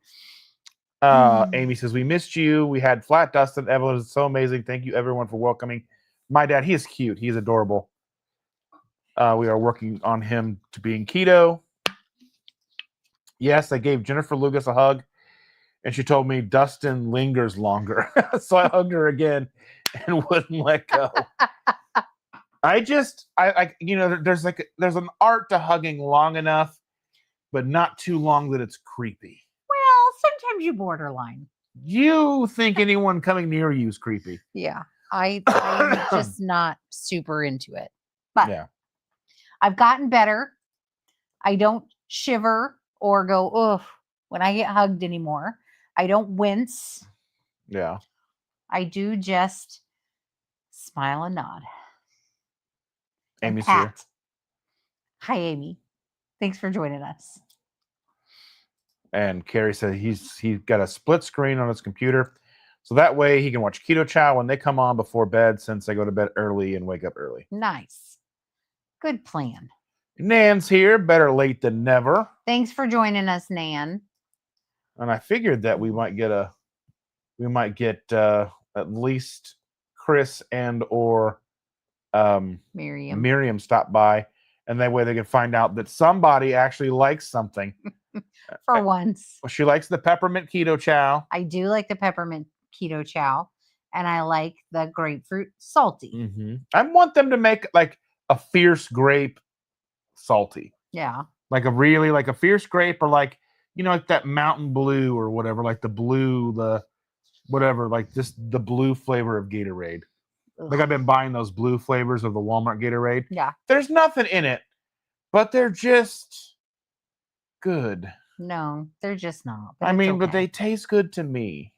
Amy says, we missed you. We had Flat Dustin. Evelyn is so amazing. Thank you, everyone, for welcoming my dad. He is cute. He is adorable. We are working on him to being keto. Yes, I gave Jennifer Lucas a hug, and she told me Dustin lingers longer. So I hugged her again and wouldn't let go. there's an art to hugging long enough, but not too long that it's creepy. Well, sometimes you borderline. You think anyone coming near you is creepy. Yeah. I'm just not super into it. But yeah. I've gotten better. I don't shiver or go, ugh, when I get hugged anymore. I don't wince. Yeah. I do just smile and nod. Amy's here. Hi, Amy. Thanks for joining us. And Carrie said he's got a split screen on his computer. So that way he can watch Keto Chow when they come on before bed, since I go to bed early and wake up early. Nice. Good plan. Nan's here. Better late than never. Thanks for joining us, Nan. And I figured that we might get at least Chris and or Miriam stop by, and that way they can find out that somebody actually likes something. For once. She likes the peppermint keto chow. I do like the peppermint keto chow, and I like the grapefruit salty. Mm-hmm. I want them to make like a fierce grape salty. Yeah. Like a fierce grape, or like, like that Mountain Blue or whatever, like the blue flavor of Gatorade. Like I've been buying those blue flavors of the Walmart Gatorade. Yeah. There's nothing in it, but they're just good. No, they're just not. But they taste good to me.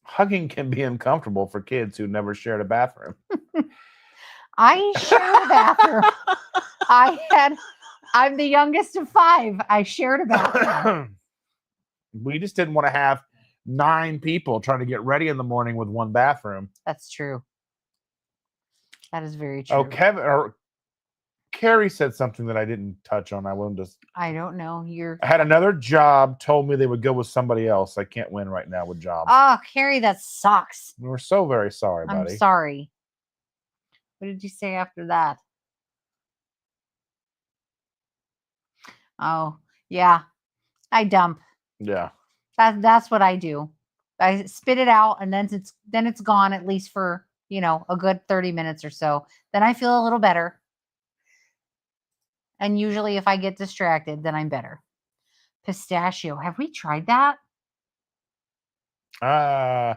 Hugging can be uncomfortable for kids who never shared a bathroom. I shared a bathroom. I'm the youngest of 5. I shared a bathroom. We just didn't want to have 9 people trying to get ready in the morning with one bathroom. That's true. That is very true. Oh, Carrie said something that I didn't touch on. I don't know. I had another job, told me they would go with somebody else. I can't win right now with jobs. Oh, Carrie, that sucks. We're so very sorry, buddy. I'm sorry. What did you say after that? Oh, yeah. I dump. Yeah. That's what I do. I spit it out, and then it's gone, at least for, a good 30 minutes or so. Then I feel a little better. And usually if I get distracted, then I'm better. Pistachio. Have we tried that? I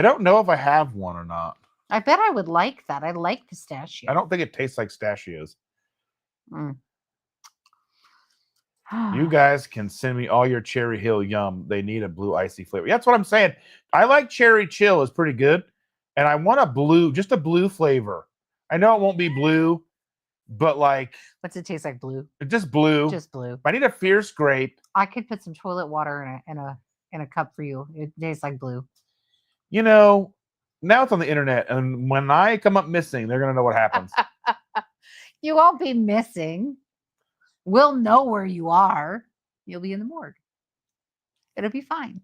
don't know if I have one or not. I bet I would like that. I like pistachio. I don't think it tastes like pistachios. Mm. You guys can send me all your Cherry Hill Yum. They need a blue icy flavor. That's what I'm saying. I like Cherry Chill. It's pretty good. And I want just a blue flavor. I know it won't be blue, but like... What's it taste like? Blue? Just blue. Just blue. I need a fierce grape. I could put some toilet water in a cup for you. It tastes like blue. Now it's on the internet, and when I come up missing, they're going to know what happens. You won't be missing. We'll know where you are. You'll be in the morgue. It'll be fine.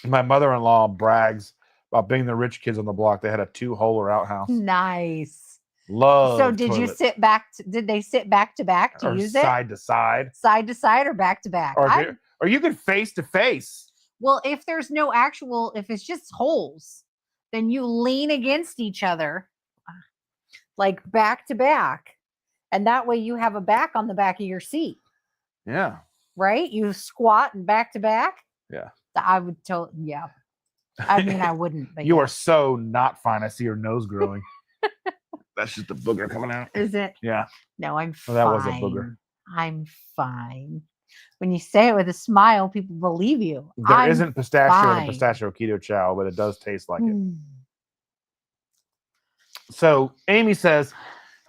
My mother-in-law brags about being the rich kids on the block. They had a 2-holer outhouse. Nice. Love. So did you sit back? Did they sit back to back to use it? Side to side. Side to side or back to back? Or you could face to face. Well, if there's no if it's just holes, then you lean against each other, like back to back. And that way you have a back on the back of your seat. Yeah. Right? You squat and back to back. Yeah. I would yeah. I mean, I wouldn't. But you are so not fine. I see your nose growing. That's just a booger coming out. Is it? Yeah. No, I'm fine. That was a booger. I'm fine. When you say it with a smile, people believe you. There isn't pistachio in a pistachio keto chow, but it does taste like it. So Amy says,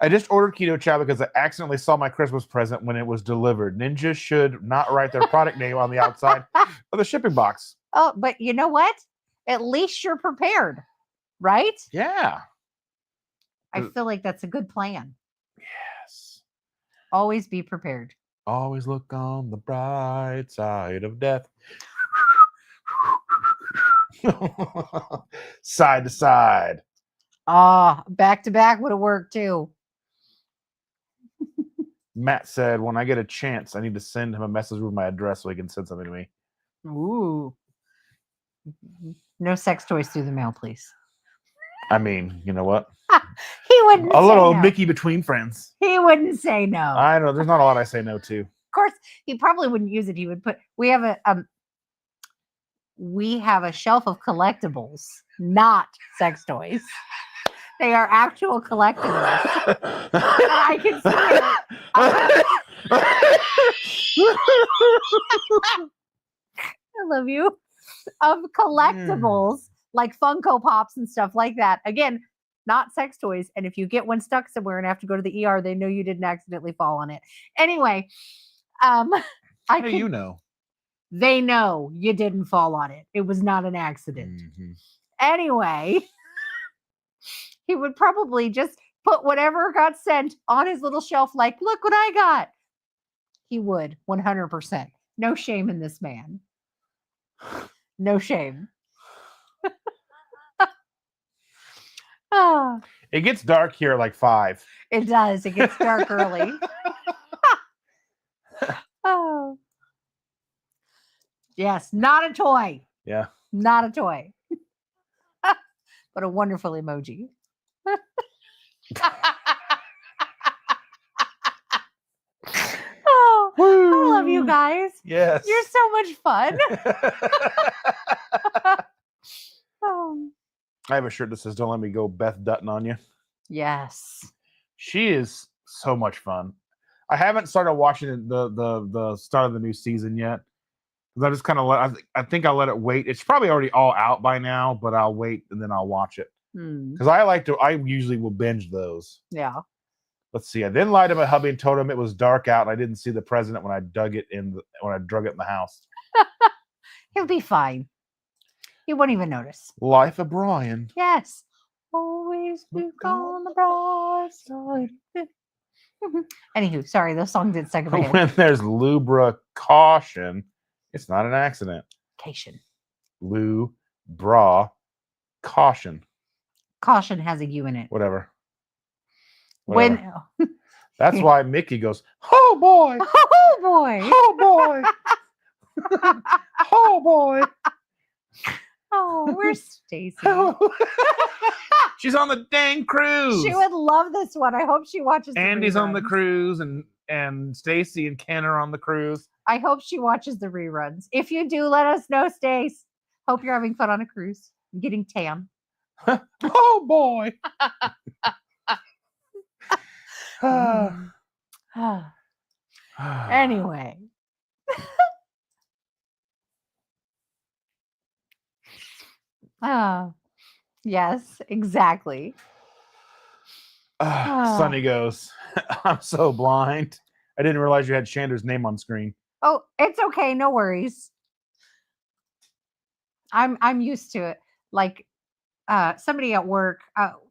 I just ordered keto chow because I accidentally saw my Christmas present when it was delivered. Ninjas should not write their product name on the outside of the shipping box. Oh, but you know what? At least you're prepared, right? Yeah. I feel like that's a good plan. Yes. Always be prepared. Always look on the bright side of death. Side to side. Back to back would have worked too. Matt said, when I get a chance, I need to send him a message with my address so he can send something to me. Ooh. No sex toys through the mail, please. I mean, you know what? He wouldn't a little say no. Mickey between friends. He wouldn't say no. I know. There's not a lot I say no to. Of course, he probably wouldn't use it. He would put, we have a shelf of collectibles, not sex toys. They are actual collectibles. I can see it. I love you. Of collectibles like Funko Pops and stuff like that. Again, not sex toys. And if you get one stuck somewhere and have to go to the ER, they know you didn't accidentally fall on it. Anyway, How do you know? They know you didn't fall on it. It was not an accident. Mm-hmm. Anyway, he would probably just put whatever got sent on his little shelf, like, look what I got. He would, 100%. No shame in this man. No shame. It gets dark here at like 5. It does. It gets dark early. Oh. Yes, not a toy. Yeah. Not a toy. But a wonderful emoji. Oh, I love you Woo! guys. Yes. You're so much fun. Oh, I have a shirt that says "Don't let me go, Beth Dutton" on you. yes. She is so much fun. I haven't started watching the start of the new season yet because I just kind of I think I'll let it wait. It's probably already all out by now, but I'll wait and then I'll watch it because I usually will binge those. Yeah. Let's see. I then lied to my hubby and told him it was dark out and I didn't see the president when I drug it in the house. He'll be fine. He won't even notice. Life of Brian. Yes. Always look on the bright side. Anywho, sorry, those songs did stuck in my head. When there's Lubra caution, it's not an accident. Cation. Lubra caution. Caution has a U in it. Whatever. When That's why Mickey goes, oh boy, oh boy, oh boy, oh boy. Oh, where's Stacy? She's on the dang cruise. She would love this one. I hope she watches. Andy's on the cruise, and Stacy and Ken are on the cruise. I hope she watches the reruns. If you do, let us know, Stace. Hope you're having fun on a cruise. I'm getting tan. Oh boy. Anyway. Yes, exactly. Sonny goes, I'm so blind. I didn't realize you had Chandra's name on screen. Oh, it's okay. No worries. I'm used to it. Like somebody at work,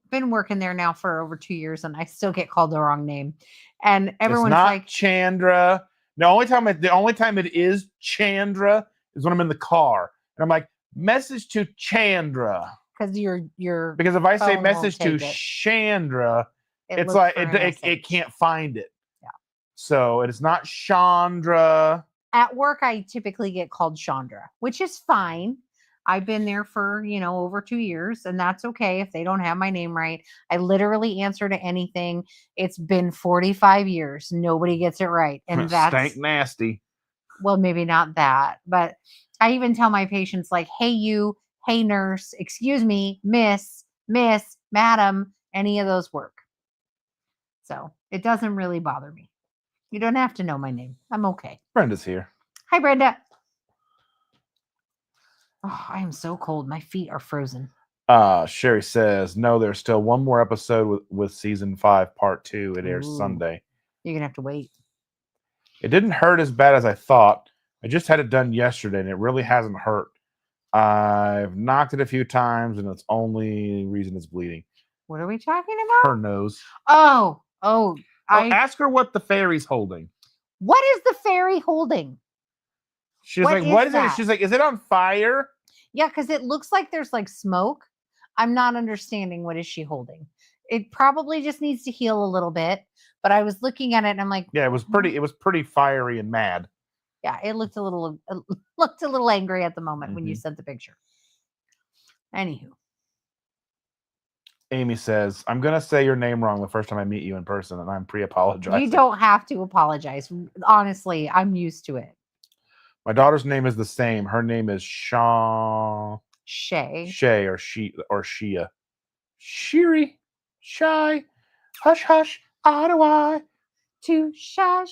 been working there now for over 2 years and I still get called the wrong name. And everyone's it's not like Chandra. The only time it is Chandra is when I'm in the car. And I'm like, message to Chandra. Because because if I say phone message to won't take it. Chandra, it's looks like for a it can't find it. Yeah. So it's not Chandra. At work, I typically get called Chandra, which is fine. I've been there for, over 2 years, and that's okay if they don't have my name right. I literally answer to anything. It's been 45 years. Nobody gets it right. And that's stank nasty. Well, maybe not that, but I even tell my patients like, hey, you, hey, nurse, excuse me, miss, madam, any of those work. So it doesn't really bother me. You don't have to know my name. I'm okay. Brenda's here. Hi, Brenda. Oh, I am so cold. My feet are frozen. Sherry says, no, there's still one more episode with season 5, part 2. It airs Sunday. You're going to have to wait. It didn't hurt as bad as I thought. I just had it done yesterday, and it really hasn't hurt. I've knocked it a few times, and it's only reason it's bleeding. What are we talking about? Her nose. Oh, ask her what the fairy's holding. What is the fairy holding? She's like, what is it? She's like, is it on fire? Yeah, because it looks like there's like smoke. I'm not understanding what is she holding. It probably just needs to heal a little bit. But I was looking at it and I'm like, yeah, it was pretty fiery and mad. Yeah, it looked a little angry at the moment when you sent the picture. Anywho. Amy says, I'm going to say your name wrong the first time I meet you in person, and I'm pre-apologizing. You don't have to apologize. Honestly, I'm used to it. My daughter's name is the same. Her name is Shay or Shia. Shiri. Shy. Hush, hush. I Too shy.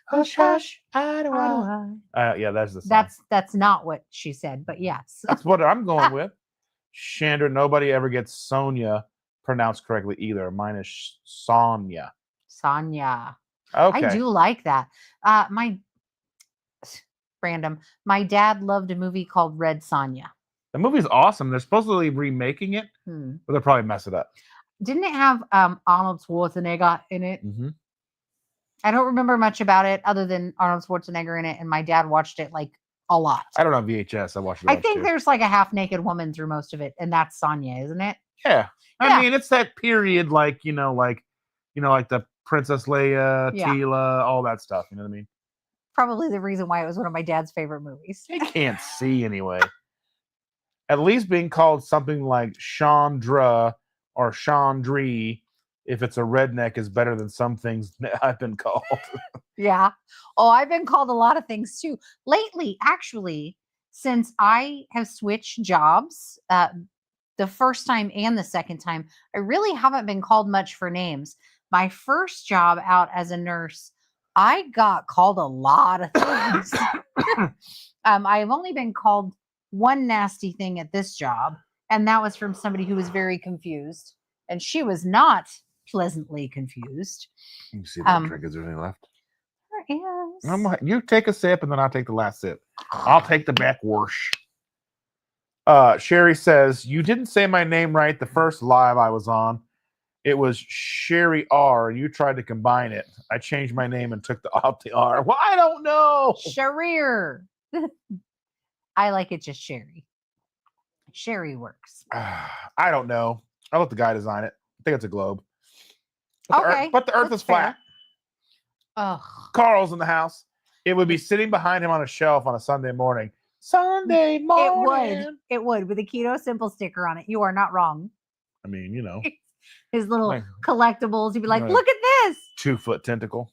Hush, hush. I. Yeah, that's the song. That's not what she said, but yes. That's what I'm going with. Chandra, nobody ever gets Sonia pronounced correctly either. Mine is Sonia. Sonia. Okay. I do like that. My dad loved a movie called Red Sonja. The movie's awesome. They're supposedly remaking it, but they'll probably mess it up. Didn't it have Arnold Schwarzenegger in it? Mm-hmm. I don't remember much about it other than Arnold Schwarzenegger in it, and my dad watched it like a lot. I don't know VHS. I watched it. I think there's like a half-naked woman through most of it, and that's Sonya, isn't it? Yeah. I mean, it's that period, like the Princess Leia, Tila, all that stuff. You know what I mean? Probably the reason why it was one of my dad's favorite movies. You can't see anyway. At least being called something like Chandra or Chandri if it's a redneck is better than some things I've been called. Yeah. Oh, I've been called a lot of things too. Lately, actually, since I have switched jobs, the first time and the second time, I really haven't been called much for names. My first job out as a nurse, I got called a lot of things. I've only been called one nasty thing at this job, and that was from somebody who was very confused, and she was not pleasantly confused. You see that drink? Is there anything left? There is. You take a sip, and then I'll take the last sip. I'll take the back wash. Sherry says, you didn't say my name right the first live I was on. It was Sherry R, and you tried to combine it. I changed my name and took out the R. Well, I don't know. Sharir. I like it just Sherry. Sherry works. I don't know. I'll let the guy design it. I think it's a globe. But the earth is flat. Oh, Carl's in the house. It would be sitting behind him on a shelf on a Sunday morning. Sunday morning. It would with a Keto Simple sticker on it. You are not wrong. I mean, you know. His little collectibles. He'd be like, look at this. 2-foot tentacle.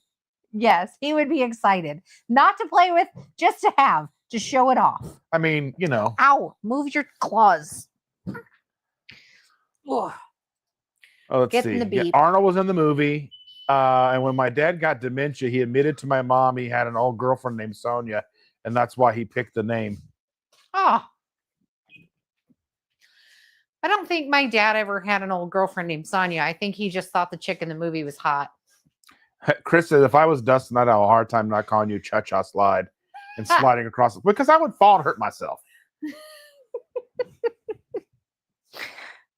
Yes, he would be excited. Not to play with, just to have. To show it off. I mean, you know. Ow. Move your claws. Oh, let's Get see. in the beat. Arnold was in the movie. And when my dad got dementia, he admitted to my mom he had an old girlfriend named Sonia, and that's why he picked the name. Oh. I don't think my dad ever had an old girlfriend named Sonia. I think he just thought the chick in the movie was hot. Chris said, if I was Dustin, I'd have a hard time not calling you Cha-Cha Slide and sliding across it because I would fall and hurt myself.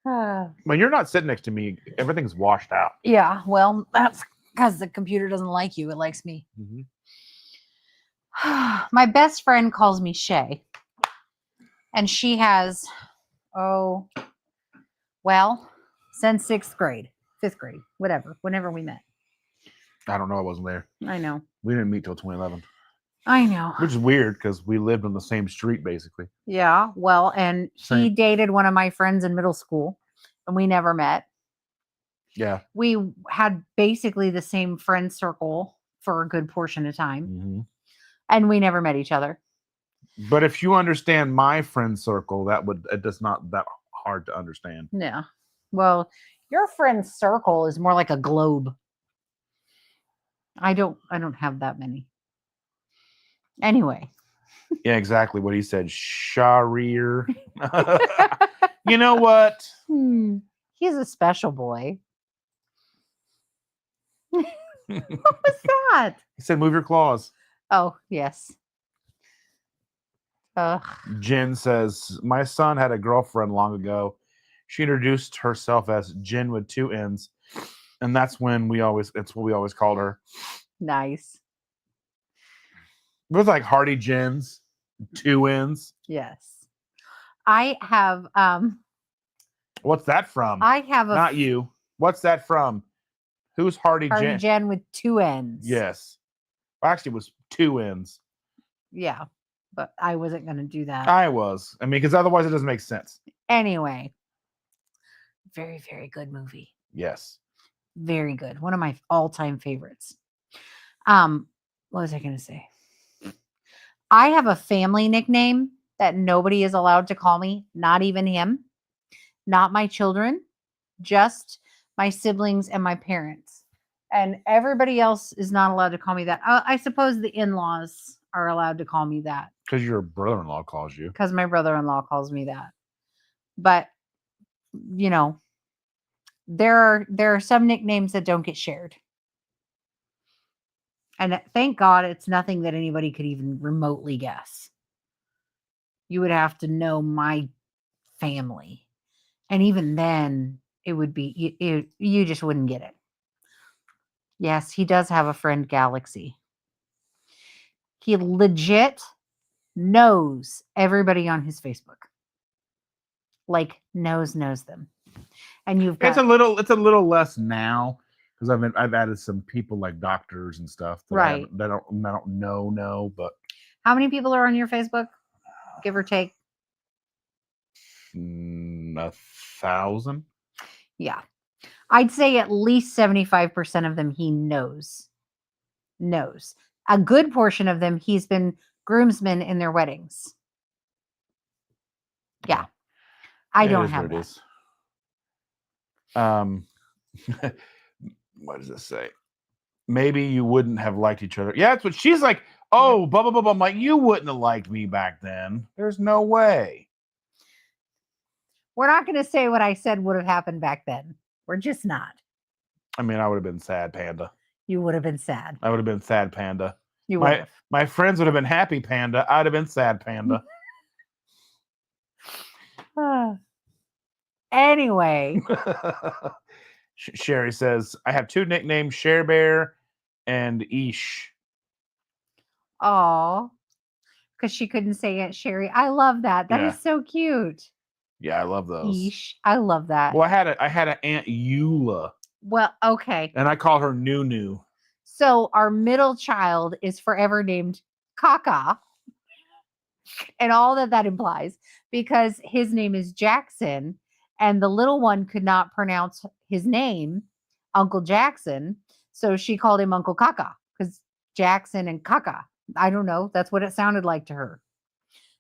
When you're not sitting next to me, everything's washed out. Yeah, well, that's because the computer doesn't like you. It likes me. Mm-hmm. My best friend calls me Shay. And she has, since 6th grade, 5th grade, whenever we met. I don't know. I wasn't there. I know. We didn't meet till 2011. I know. Which is weird because we lived on the same street, basically. Yeah, well, and he dated one of my friends in middle school, and we never met. Yeah. We had basically the same friend circle for a good portion of time, and we never met each other. But if you understand my friend circle, it's not that hard to understand. Yeah. Well, your friend circle is more like a globe. I don't have that many. Anyway. Yeah, exactly what he said. Sharir. You know what? He's a special boy. What was that? He said, move your claws. Oh, yes. Jen says, my son had a girlfriend long ago. She introduced herself as Jen with 2 N's. And that's what we always called her. Nice. It was like Hardy Jens, 2 N's. Yes. I have What's that from? Not you. What's that from? Who's Hardy Jen? Hardy Jen with 2 N's. Yes. Actually, it was 2 N's. Yeah. But I wasn't going to do that. I was. I mean, because otherwise it doesn't make sense. Anyway. Very, very good movie. Yes. Very good. One of my all-time favorites. What was I going to say? I have a family nickname that nobody is allowed to call me. Not even him. Not my children. Just my siblings and my parents. And everybody else is not allowed to call me that. I suppose the in-laws are allowed to call me that. Because your brother-in-law calls you. Because my brother-in-law calls me that. But, you know, there are some nicknames that don't get shared. And thank God it's nothing that anybody could even remotely guess. You would have to know my family. And even then, it would be, you just wouldn't get it. Yes, he does have a friend, Galaxy. He legit knows everybody on his Facebook. Like, knows them. And you've got... It's a little less now. Because I've added some people like doctors and stuff that I don't know, but how many people are on your Facebook, give or take? 1,000. Yeah, I'd say at least 75% of them he knows. A good portion of them he's been groomsmen in their weddings. Yeah. I don't have that. What does this say? Maybe you wouldn't have liked each other. Yeah, that's what she's like. Oh, blah, blah, blah, blah. I'm like, you wouldn't have liked me back then. There's no way. We're not going to say what I said would have happened back then. We're just not. I mean, I would have been sad, Panda. You would have been sad. I would have been sad, Panda. You would have. My friends would have been happy, Panda. I'd have been sad, Panda. Anyway. Sherry says, I have 2 nicknames, Share Bear and Ish. Oh, because she couldn't say Aunt Sherry. I love that. That is so cute. Yeah, I love those. Ish. I love that. Well, I had an Aunt Eula. Well, okay. And I call her Nunu. So our middle child is forever named Kaka. And all that implies, because his name is Jackson, and the little one could not pronounce his name, Uncle Jackson. So she called him Uncle Kaka, because Jackson and Kaka. I don't know. That's what it sounded like to her.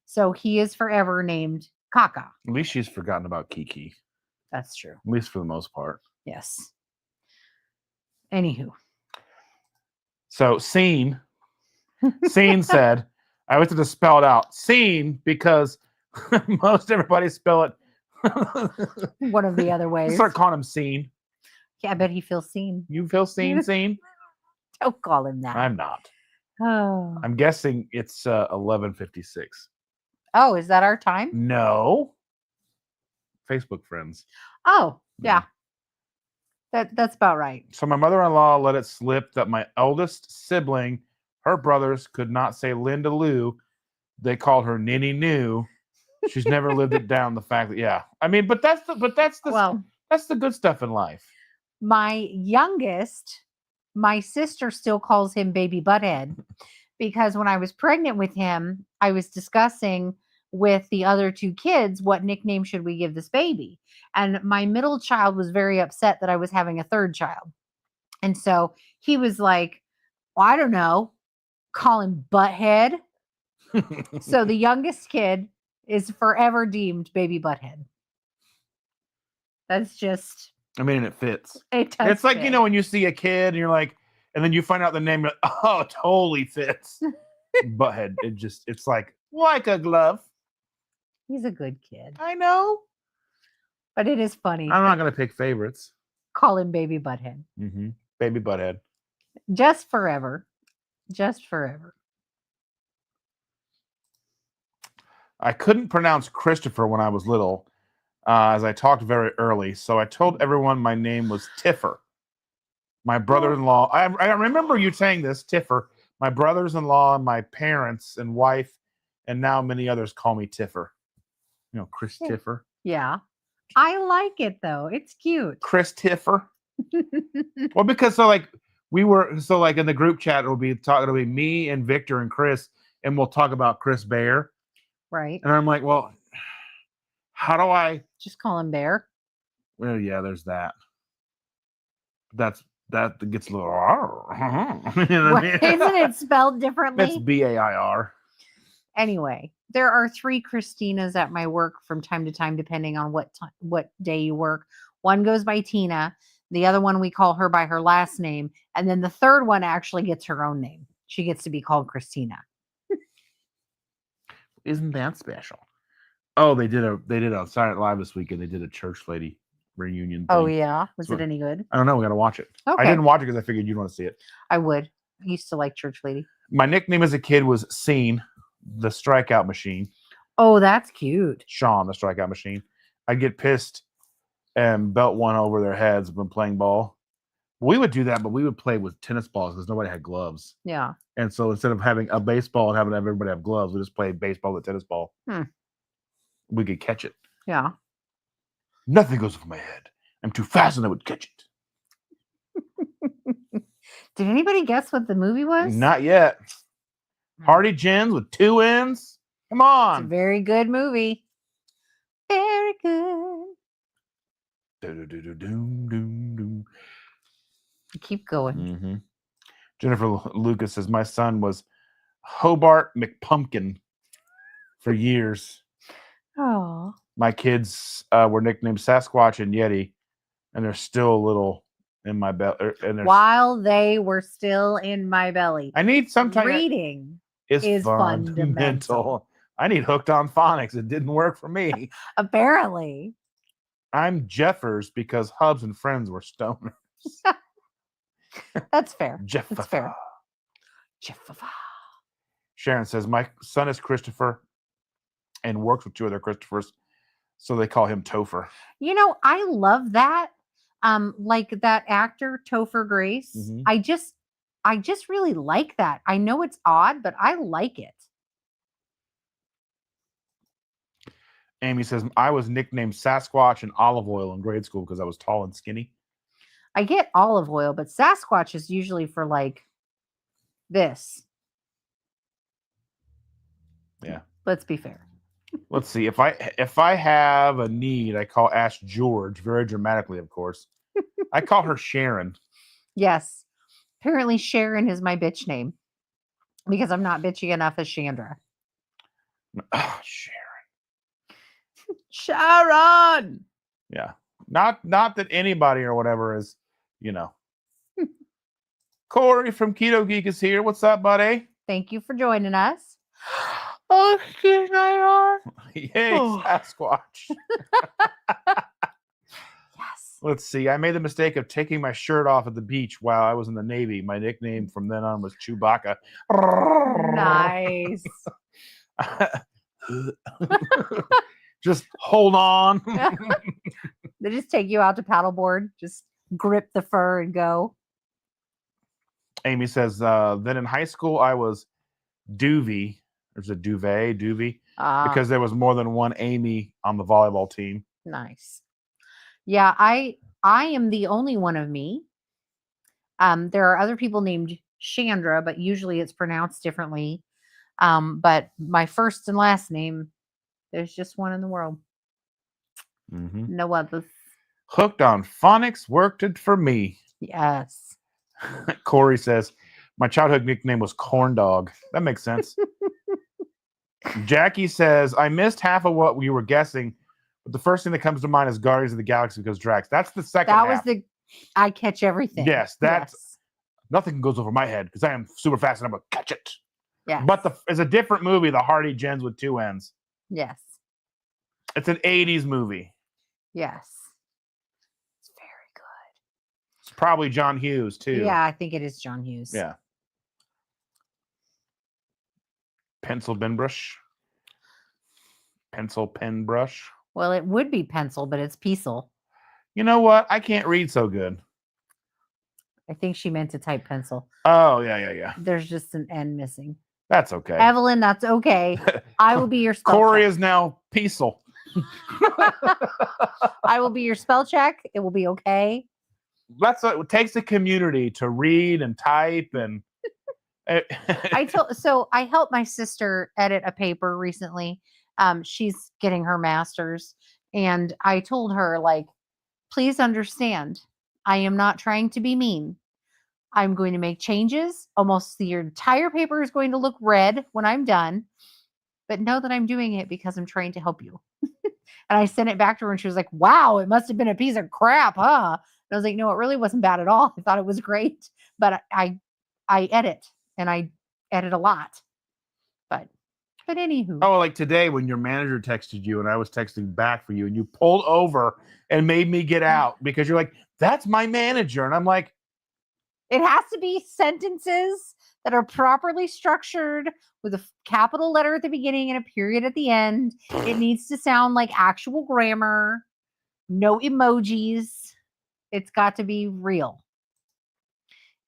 So he is forever named Kaka. At least she's forgotten about Kiki. That's true. At least for the most part. Yes. Anywho. So Scene said, I wanted to spell it out. Scene, because most everybody spell it one of the other ways. Start calling him Scene. Yeah, I bet he feels seen. You feel seen, Scene? Don't call him that. I'm not. Oh. I'm guessing it's 11:56. Oh, is that our time? No. Facebook friends. Oh, yeah. That's about right. So my mother-in-law let it slip that my eldest sibling, her brothers could not say Linda Lou. They called her Ninny New. She's never lived it down. The fact that I mean, but that's the good stuff in life. My youngest, my sister still calls him Baby Butthead, because when I was pregnant with him, I was discussing with the other 2 kids what nickname should we give this baby. And my middle child was very upset that I was having a 3rd child. And so he was like, well, I don't know, call him Butthead. So the youngest kid is forever deemed Baby Butthead. That's just... I mean, it fits. It does. It's like, fit. When you see a kid and you're like, and then you find out the name, you're like, oh, it totally fits. Butthead. It's like a glove. He's a good kid. I know. But it is funny. I'm not going to pick favorites. Call him Baby Butthead. Mm-hmm. Baby Butthead. Just forever. Just forever. I couldn't pronounce Christopher when I was little, as I talked very early. So I told everyone my name was Tiffer. My brother-in-law, I remember you saying this, Tiffer. My brothers-in-law and my parents and wife, and now many others call me Tiffer. Chris Tiffer. Yeah. I like it, though. It's cute. Chris Tiffer. Well, because in the group chat, it'll be me and Victor and Chris, and we'll talk about Chris Bear. Right. And I'm like, well, how do I just call him Bear? Well, yeah, there's that. That gets a little Isn't it spelled differently? It's BAIR. Anyway, there are 3 Christinas at my work from time to time, depending on what day you work. One goes by Tina. The other one, we call her by her last name. And then the 3rd one actually gets her own name. She gets to be called Christina. Isn't that special? Oh, they did a Saturday Night Live this weekend. They did a church lady reunion thing. Oh, yeah? Was it any good? I don't know. We got to watch it. Okay. I didn't watch it because I figured you'd want to see it. I would. I used to like Church Lady. My nickname as a kid was Scene, the strikeout machine. Oh, that's cute. Sean, the strikeout machine. I'd get pissed and belt one over their heads when playing ball. We would do that, but we would play with tennis balls because nobody had gloves. Yeah. And so instead of having a baseball and having everybody have gloves, we just played baseball with tennis ball. We could catch it. Yeah. Nothing goes over my head. I'm too fast and I would catch it. Did anybody guess what the movie was? Not yet. Hardy Gins with 2 N's. Come on. It's a very good movie. Very good. Keep going. Mm-hmm. Jennifer Lucas says, my son was Hobart McPumpkin for years. Oh. My kids were nicknamed Sasquatch and Yeti, and they're still a little in my belly. While they were still in my belly. I need sometimes reading is fundamental. I need Hooked on Phonics. It didn't work for me. Apparently. I'm Jeffers because Hubs and friends were stoners. That's fair. Jeffa. That's fair. Jeffa. Sharon says, my son is Christopher and works with 2 other Christophers, so they call him Topher. You know, I love that. Like that actor Topher Grace. Mm-hmm. I just really like that. I know it's odd, but I like it. Amy says, I was nicknamed Sasquatch and Olive Oil in grade school because I was tall and skinny. I get olive oil, but Sasquatch is usually for like this. Yeah. Let's be fair. Let's see. If I have a need, I call Ash George, very dramatically, of course. I call her Sharon. Yes. Apparently Sharon is my bitch name because I'm not bitchy enough as Chandra. Oh, Sharon. Sharon. Yeah. Not that anybody or whatever is, you know. Corey from Keto Geek is here. What's up, buddy? Thank you for joining us. Oh, excuse me. Yay, Sasquatch. Yes. Let's see. I made the mistake of taking my shirt off at the beach while I was in the Navy. My nickname from then on was Chewbacca. Nice. Just hold on. They just take you out to paddleboard, just grip the fur and go. Amy says, then in high school, I was Doovie. There's a Doovie, because there was more than one Amy on the volleyball team. Nice. Yeah, I am the only one of me. There are other people named Chandra, but usually it's pronounced differently. But my first and last name, there's just one in the world. Mm-hmm. No others. Hooked on Phonics worked it for me. Yes. Corey says, my childhood nickname was Corn Dog. That makes sense. Jackie says, I missed half of what we were guessing, but the first thing that comes to mind is Guardians of the Galaxy because Drax. That's the second half. Was the I catch everything. Yes, that's nothing goes over my head because I am super fast and I'm going to catch it. Yeah. But it's a different movie, The Hardy Gens with 2 Ends. Yes. It's an 80s movie. Yes. It's very good. It's probably John Hughes, too. Yeah, I think it is John Hughes. Yeah. Pencil pen brush. Pencil pen brush. Well, it would be pencil, but it's pencil. You know what? I can't read so good. I think she meant to type pencil. Oh, yeah. There's just an N missing. That's okay. Evelyn, that's okay. I will be your spell Corey check. is now Peacel. I will be your spell check. It will be okay. That's what it takes a community to read and type and I helped my sister edit a paper recently. She's getting her master's, and I told her, like, please understand, I am not trying to be mean. I'm going to make changes. Almost the entire paper is going to look red when I'm done, but know that I'm doing it because I'm trying to help you. And I sent it back to her, and she was like, wow, it must have been a piece of crap, huh? And I was like, no, it really wasn't bad at all. I thought it was great, but I edit, and I edit a lot. But anywho. Oh, like today when your manager texted you and I was texting back for you and you pulled over and made me get out because you're like, that's my manager. And I'm like, it has to be sentences that are properly structured with a capital letter at the beginning and a period at the end. It needs to sound like actual grammar, no emojis. It's got to be real.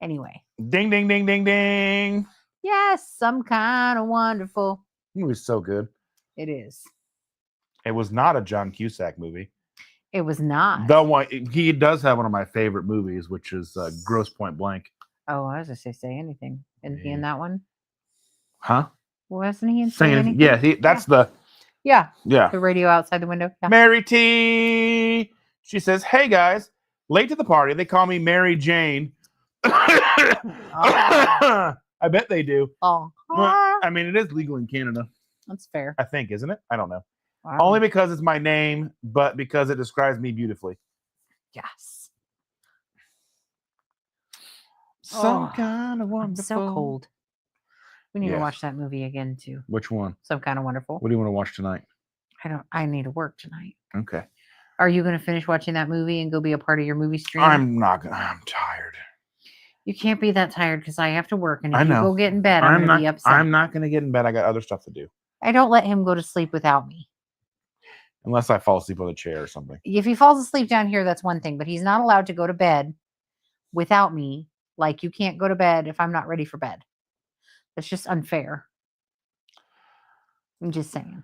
Anyway. Ding, ding, ding, ding, ding. Yes, some kind of wonderful. It was so good. It is. It was not a John Cusack movie. It was not. The one he does have one of my favorite movies, which is Gross Point Blank. Oh, I was going to say anything. Isn't he in that one? Huh? Wasn't he in Say Anything? Yeah, that's the... Yeah. Yeah. The radio outside the window. Yeah. Mary T. She says, hey, guys. Late to the party. They call me Mary Jane. I bet they do. Oh, Well, I mean, it is legal in Canada. that's fair. I think, isn't it? I don't know. Wow. Only because it's my name, but because it describes me beautifully. Yes. Some Oh, kind of I'm wonderful. so cold. We need to Yes. watch that movie again too. Which one? Some Kind of Wonderful. What do you want to watch tonight? I need to work tonight. Okay. Are you going to finish watching that movie and go be a part of your movie stream? I'm not gonna. I'm tired. You can't be that tired because I have to work, and if I know. you go get in bed, I'm going to be upset. I'm not gonna get in bed. I got other stuff to do. I don't let him go to sleep without me. Unless I fall asleep on the chair or something. If he falls asleep down here, that's one thing, but he's not allowed to go to bed without me. Like, you can't go to bed if I'm not ready for bed. That's just unfair. I'm just saying.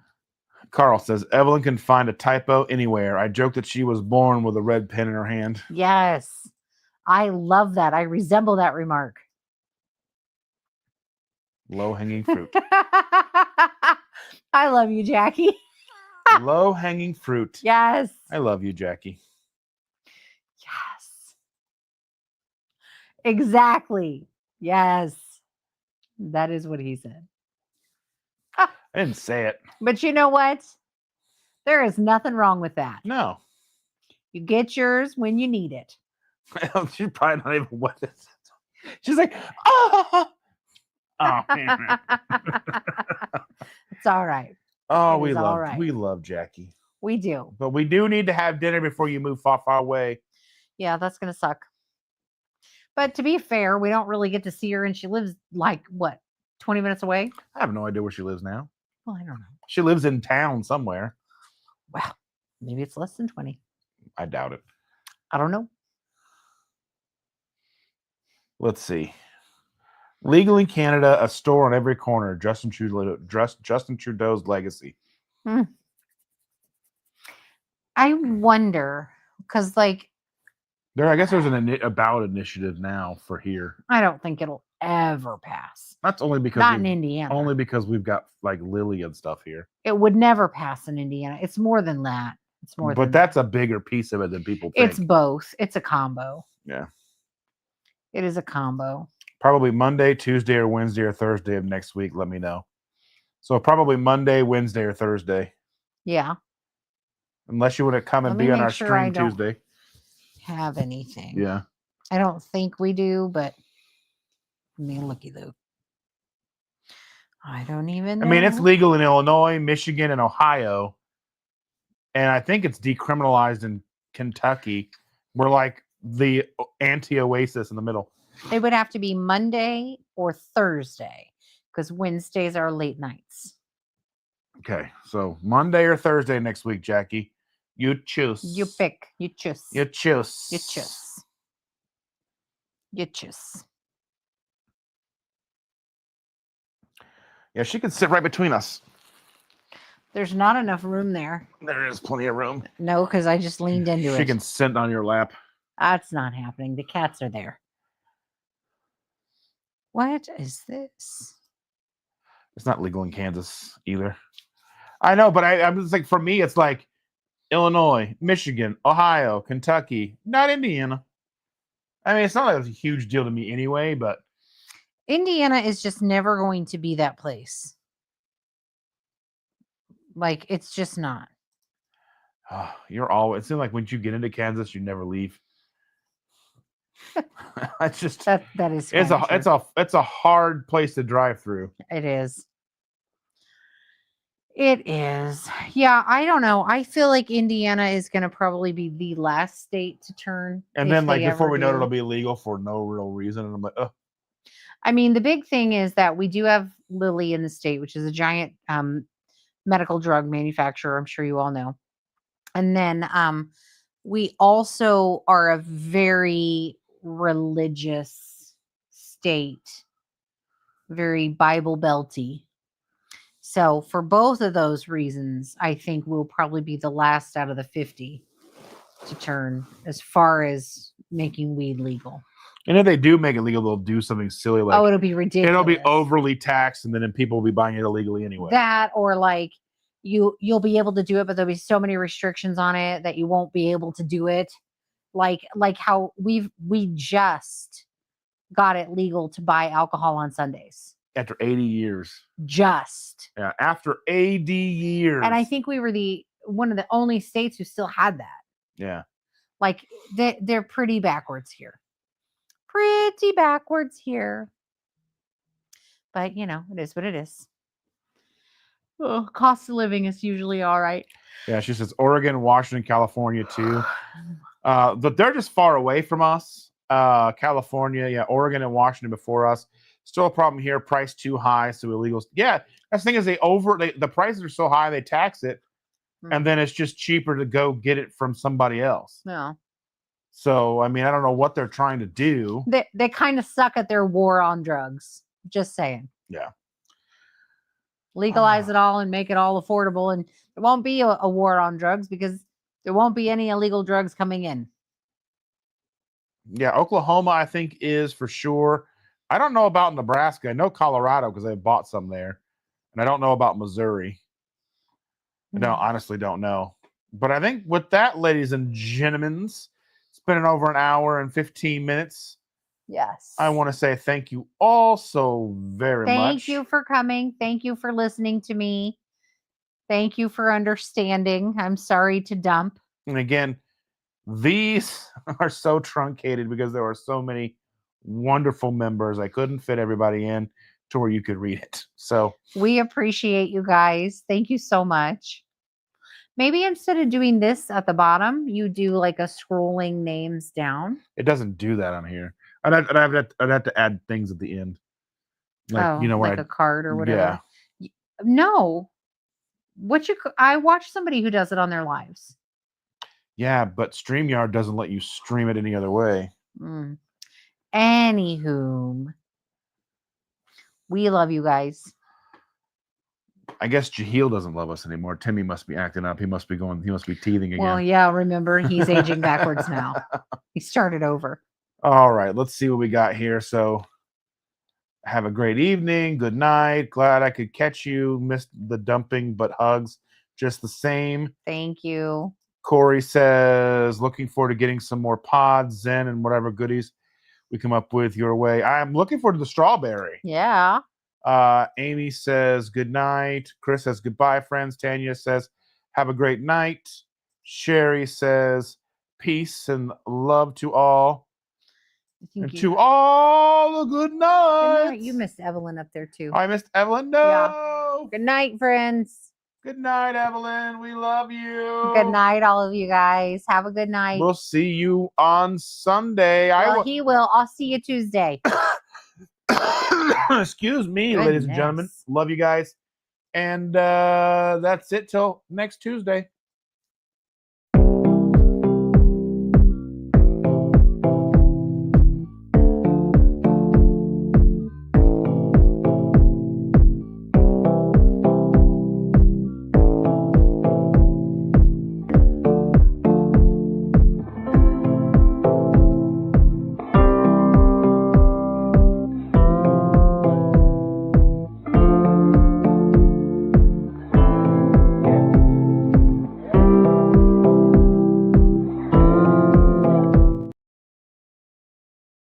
Carl says Evelyn can find a typo anywhere. I joke that she was born with a red pen in her hand. Yes. I love that. I resemble that remark. Low hanging fruit. I love you, Jackie. Low hanging fruit. Yes. I love you, Jackie. Yes. Exactly. Yes. That is what he said. I didn't say it. But you know what? There is nothing wrong with that. No. You get yours when you need it. She's probably not even what it is. She's like, oh. Oh, man. It's all right. Oh, It we is love all right. we love Jackie. We do. But we do need to have dinner before you move far, far away. Yeah, that's going to suck. But to be fair, we don't really get to see her, and she lives like, what, 20 minutes away? I have no idea where she lives now. Well, I don't know. She lives in town somewhere. Well, maybe it's less than 20. I doubt it. I don't know. Let's see. Legal in Canada, a store on every corner. Justin Trudeau's legacy. I wonder, because, like, I guess there's a ballot initiative now for here. I don't think it'll ever pass. That's only because Not in Indiana. Only because we've got like Lily and stuff here. It would never pass in Indiana. It's more than that. It's more. But than that's a bigger piece of it than people think. It's both. It's a combo. Yeah. It is a combo. Probably Monday, Tuesday, or Wednesday or Thursday of next week. Let me know. So probably Monday, Wednesday, or Thursday. Yeah. Unless you want to come and be on our stream Tuesday. Have anything. Yeah. I don't think we do, but I mean, looky though. I don't even know. I mean, it's legal in Illinois, Michigan, and Ohio. And I think it's decriminalized in Kentucky. We're like the anti-oasis in the middle. It would have to be Monday or Thursday because Wednesdays are late nights. Okay. So Monday or Thursday next week, Jackie. You choose. You pick. You choose. You choose. You choose. You choose. Yeah, she can sit right between us. There's not enough room there. There is plenty of room. No, because I just leaned into it. She can sit on your lap. That's not happening. The cats are there. What is this? It's not legal in Kansas either. I know, but I'm just like, for me, it's like Illinois, Michigan, Ohio, Kentucky, not Indiana. I mean, it's not like it's a huge deal to me anyway, but Indiana is just never going to be that place. Like, it's just not. You're always, it seems like once you get into Kansas, you never leave. It's just that is it's a hard place to drive through. It is. It is. Yeah, I don't know. I feel like Indiana is going to probably be the last state to turn. And then, like, before we know it, it'll be illegal for no real reason. And I'm like, oh. I mean, the big thing is that we do have Lilly in the state, which is a giant medical drug manufacturer. I'm sure you all know. And then we also are a very religious state, very Bible belty. So for both of those reasons, I think we'll probably be the last out of the 50 to turn as far as making weed legal. And if they do make it legal, they'll do something silly like, it'll be ridiculous. It'll be overly taxed, and then people will be buying it illegally anyway. That, or like you'll be able to do it, but there'll be so many restrictions on it that you won't be able to do it. like how we just got it legal to buy alcohol on Sundays. After 80 years. Just. Yeah, after 80 years. And I think we were one of the only states who still had that. Yeah. Like they're pretty backwards here. Pretty backwards here. But it is what it is. Oh, cost of living is usually all right. Yeah, she says Oregon, Washington, California too. But they're just far away from us. California, yeah, Oregon and Washington before us. Still a problem here. Price too high, so illegals. Yeah, that's the thing is the prices are so high they tax it, and then it's just cheaper to go get it from somebody else. Yeah. So I mean, I don't know what they're trying to do. They kind of suck at their war on drugs. Just saying. Yeah. Legalize it all and make it all affordable, and there won't be a war on drugs because there won't be any illegal drugs coming in. Yeah, Oklahoma, I think, is for sure. I don't know about Nebraska. I know Colorado because they bought some there. And I don't know about Missouri. I honestly don't know. But I think with that, ladies and gentlemen, it's been over an hour and 15 minutes. Yes. I want to say thank you all so very much. Thank you for coming. Thank you for listening to me. Thank you for understanding. I'm sorry to dump. And again, these are so truncated because there are so many wonderful members. I couldn't fit everybody in to where you could read it. So we appreciate you guys. Thank you so much. Maybe instead of doing this at the bottom, you do like a scrolling names down. It doesn't do that on here. I'd have to add things at the end. Like, like a card or whatever. Yeah. No. I watch somebody who does it on their lives. Yeah, but StreamYard doesn't let you stream it any other way. Anywho, we love you guys. I guess Jaheel doesn't love us anymore. Timmy must be acting up. He must be teething again. Well, yeah, remember, he's aging backwards now. He started over. All right, let's see what we got here. So have a great evening. Good night. Glad I could catch you. Missed the dumping, but hugs just the same. Thank you. Corey says, looking forward to getting some more pods, Zen, and whatever goodies we come up with your way. I'm looking forward to the strawberry. Yeah. Amy says, good night. Chris says, goodbye, friends. Tanya says, have a great night. Sherry says, peace and love to all. And to all a good night. You missed Evelyn up there too. I missed Evelyn. No. Yeah. Good night, friends. Good night, Evelyn. We love you. Good night, all of you guys. Have a good night. We'll see you on Sunday. He will. I'll see you Tuesday. Excuse me, ladies and gentlemen. Love you guys. And that's it till next Tuesday.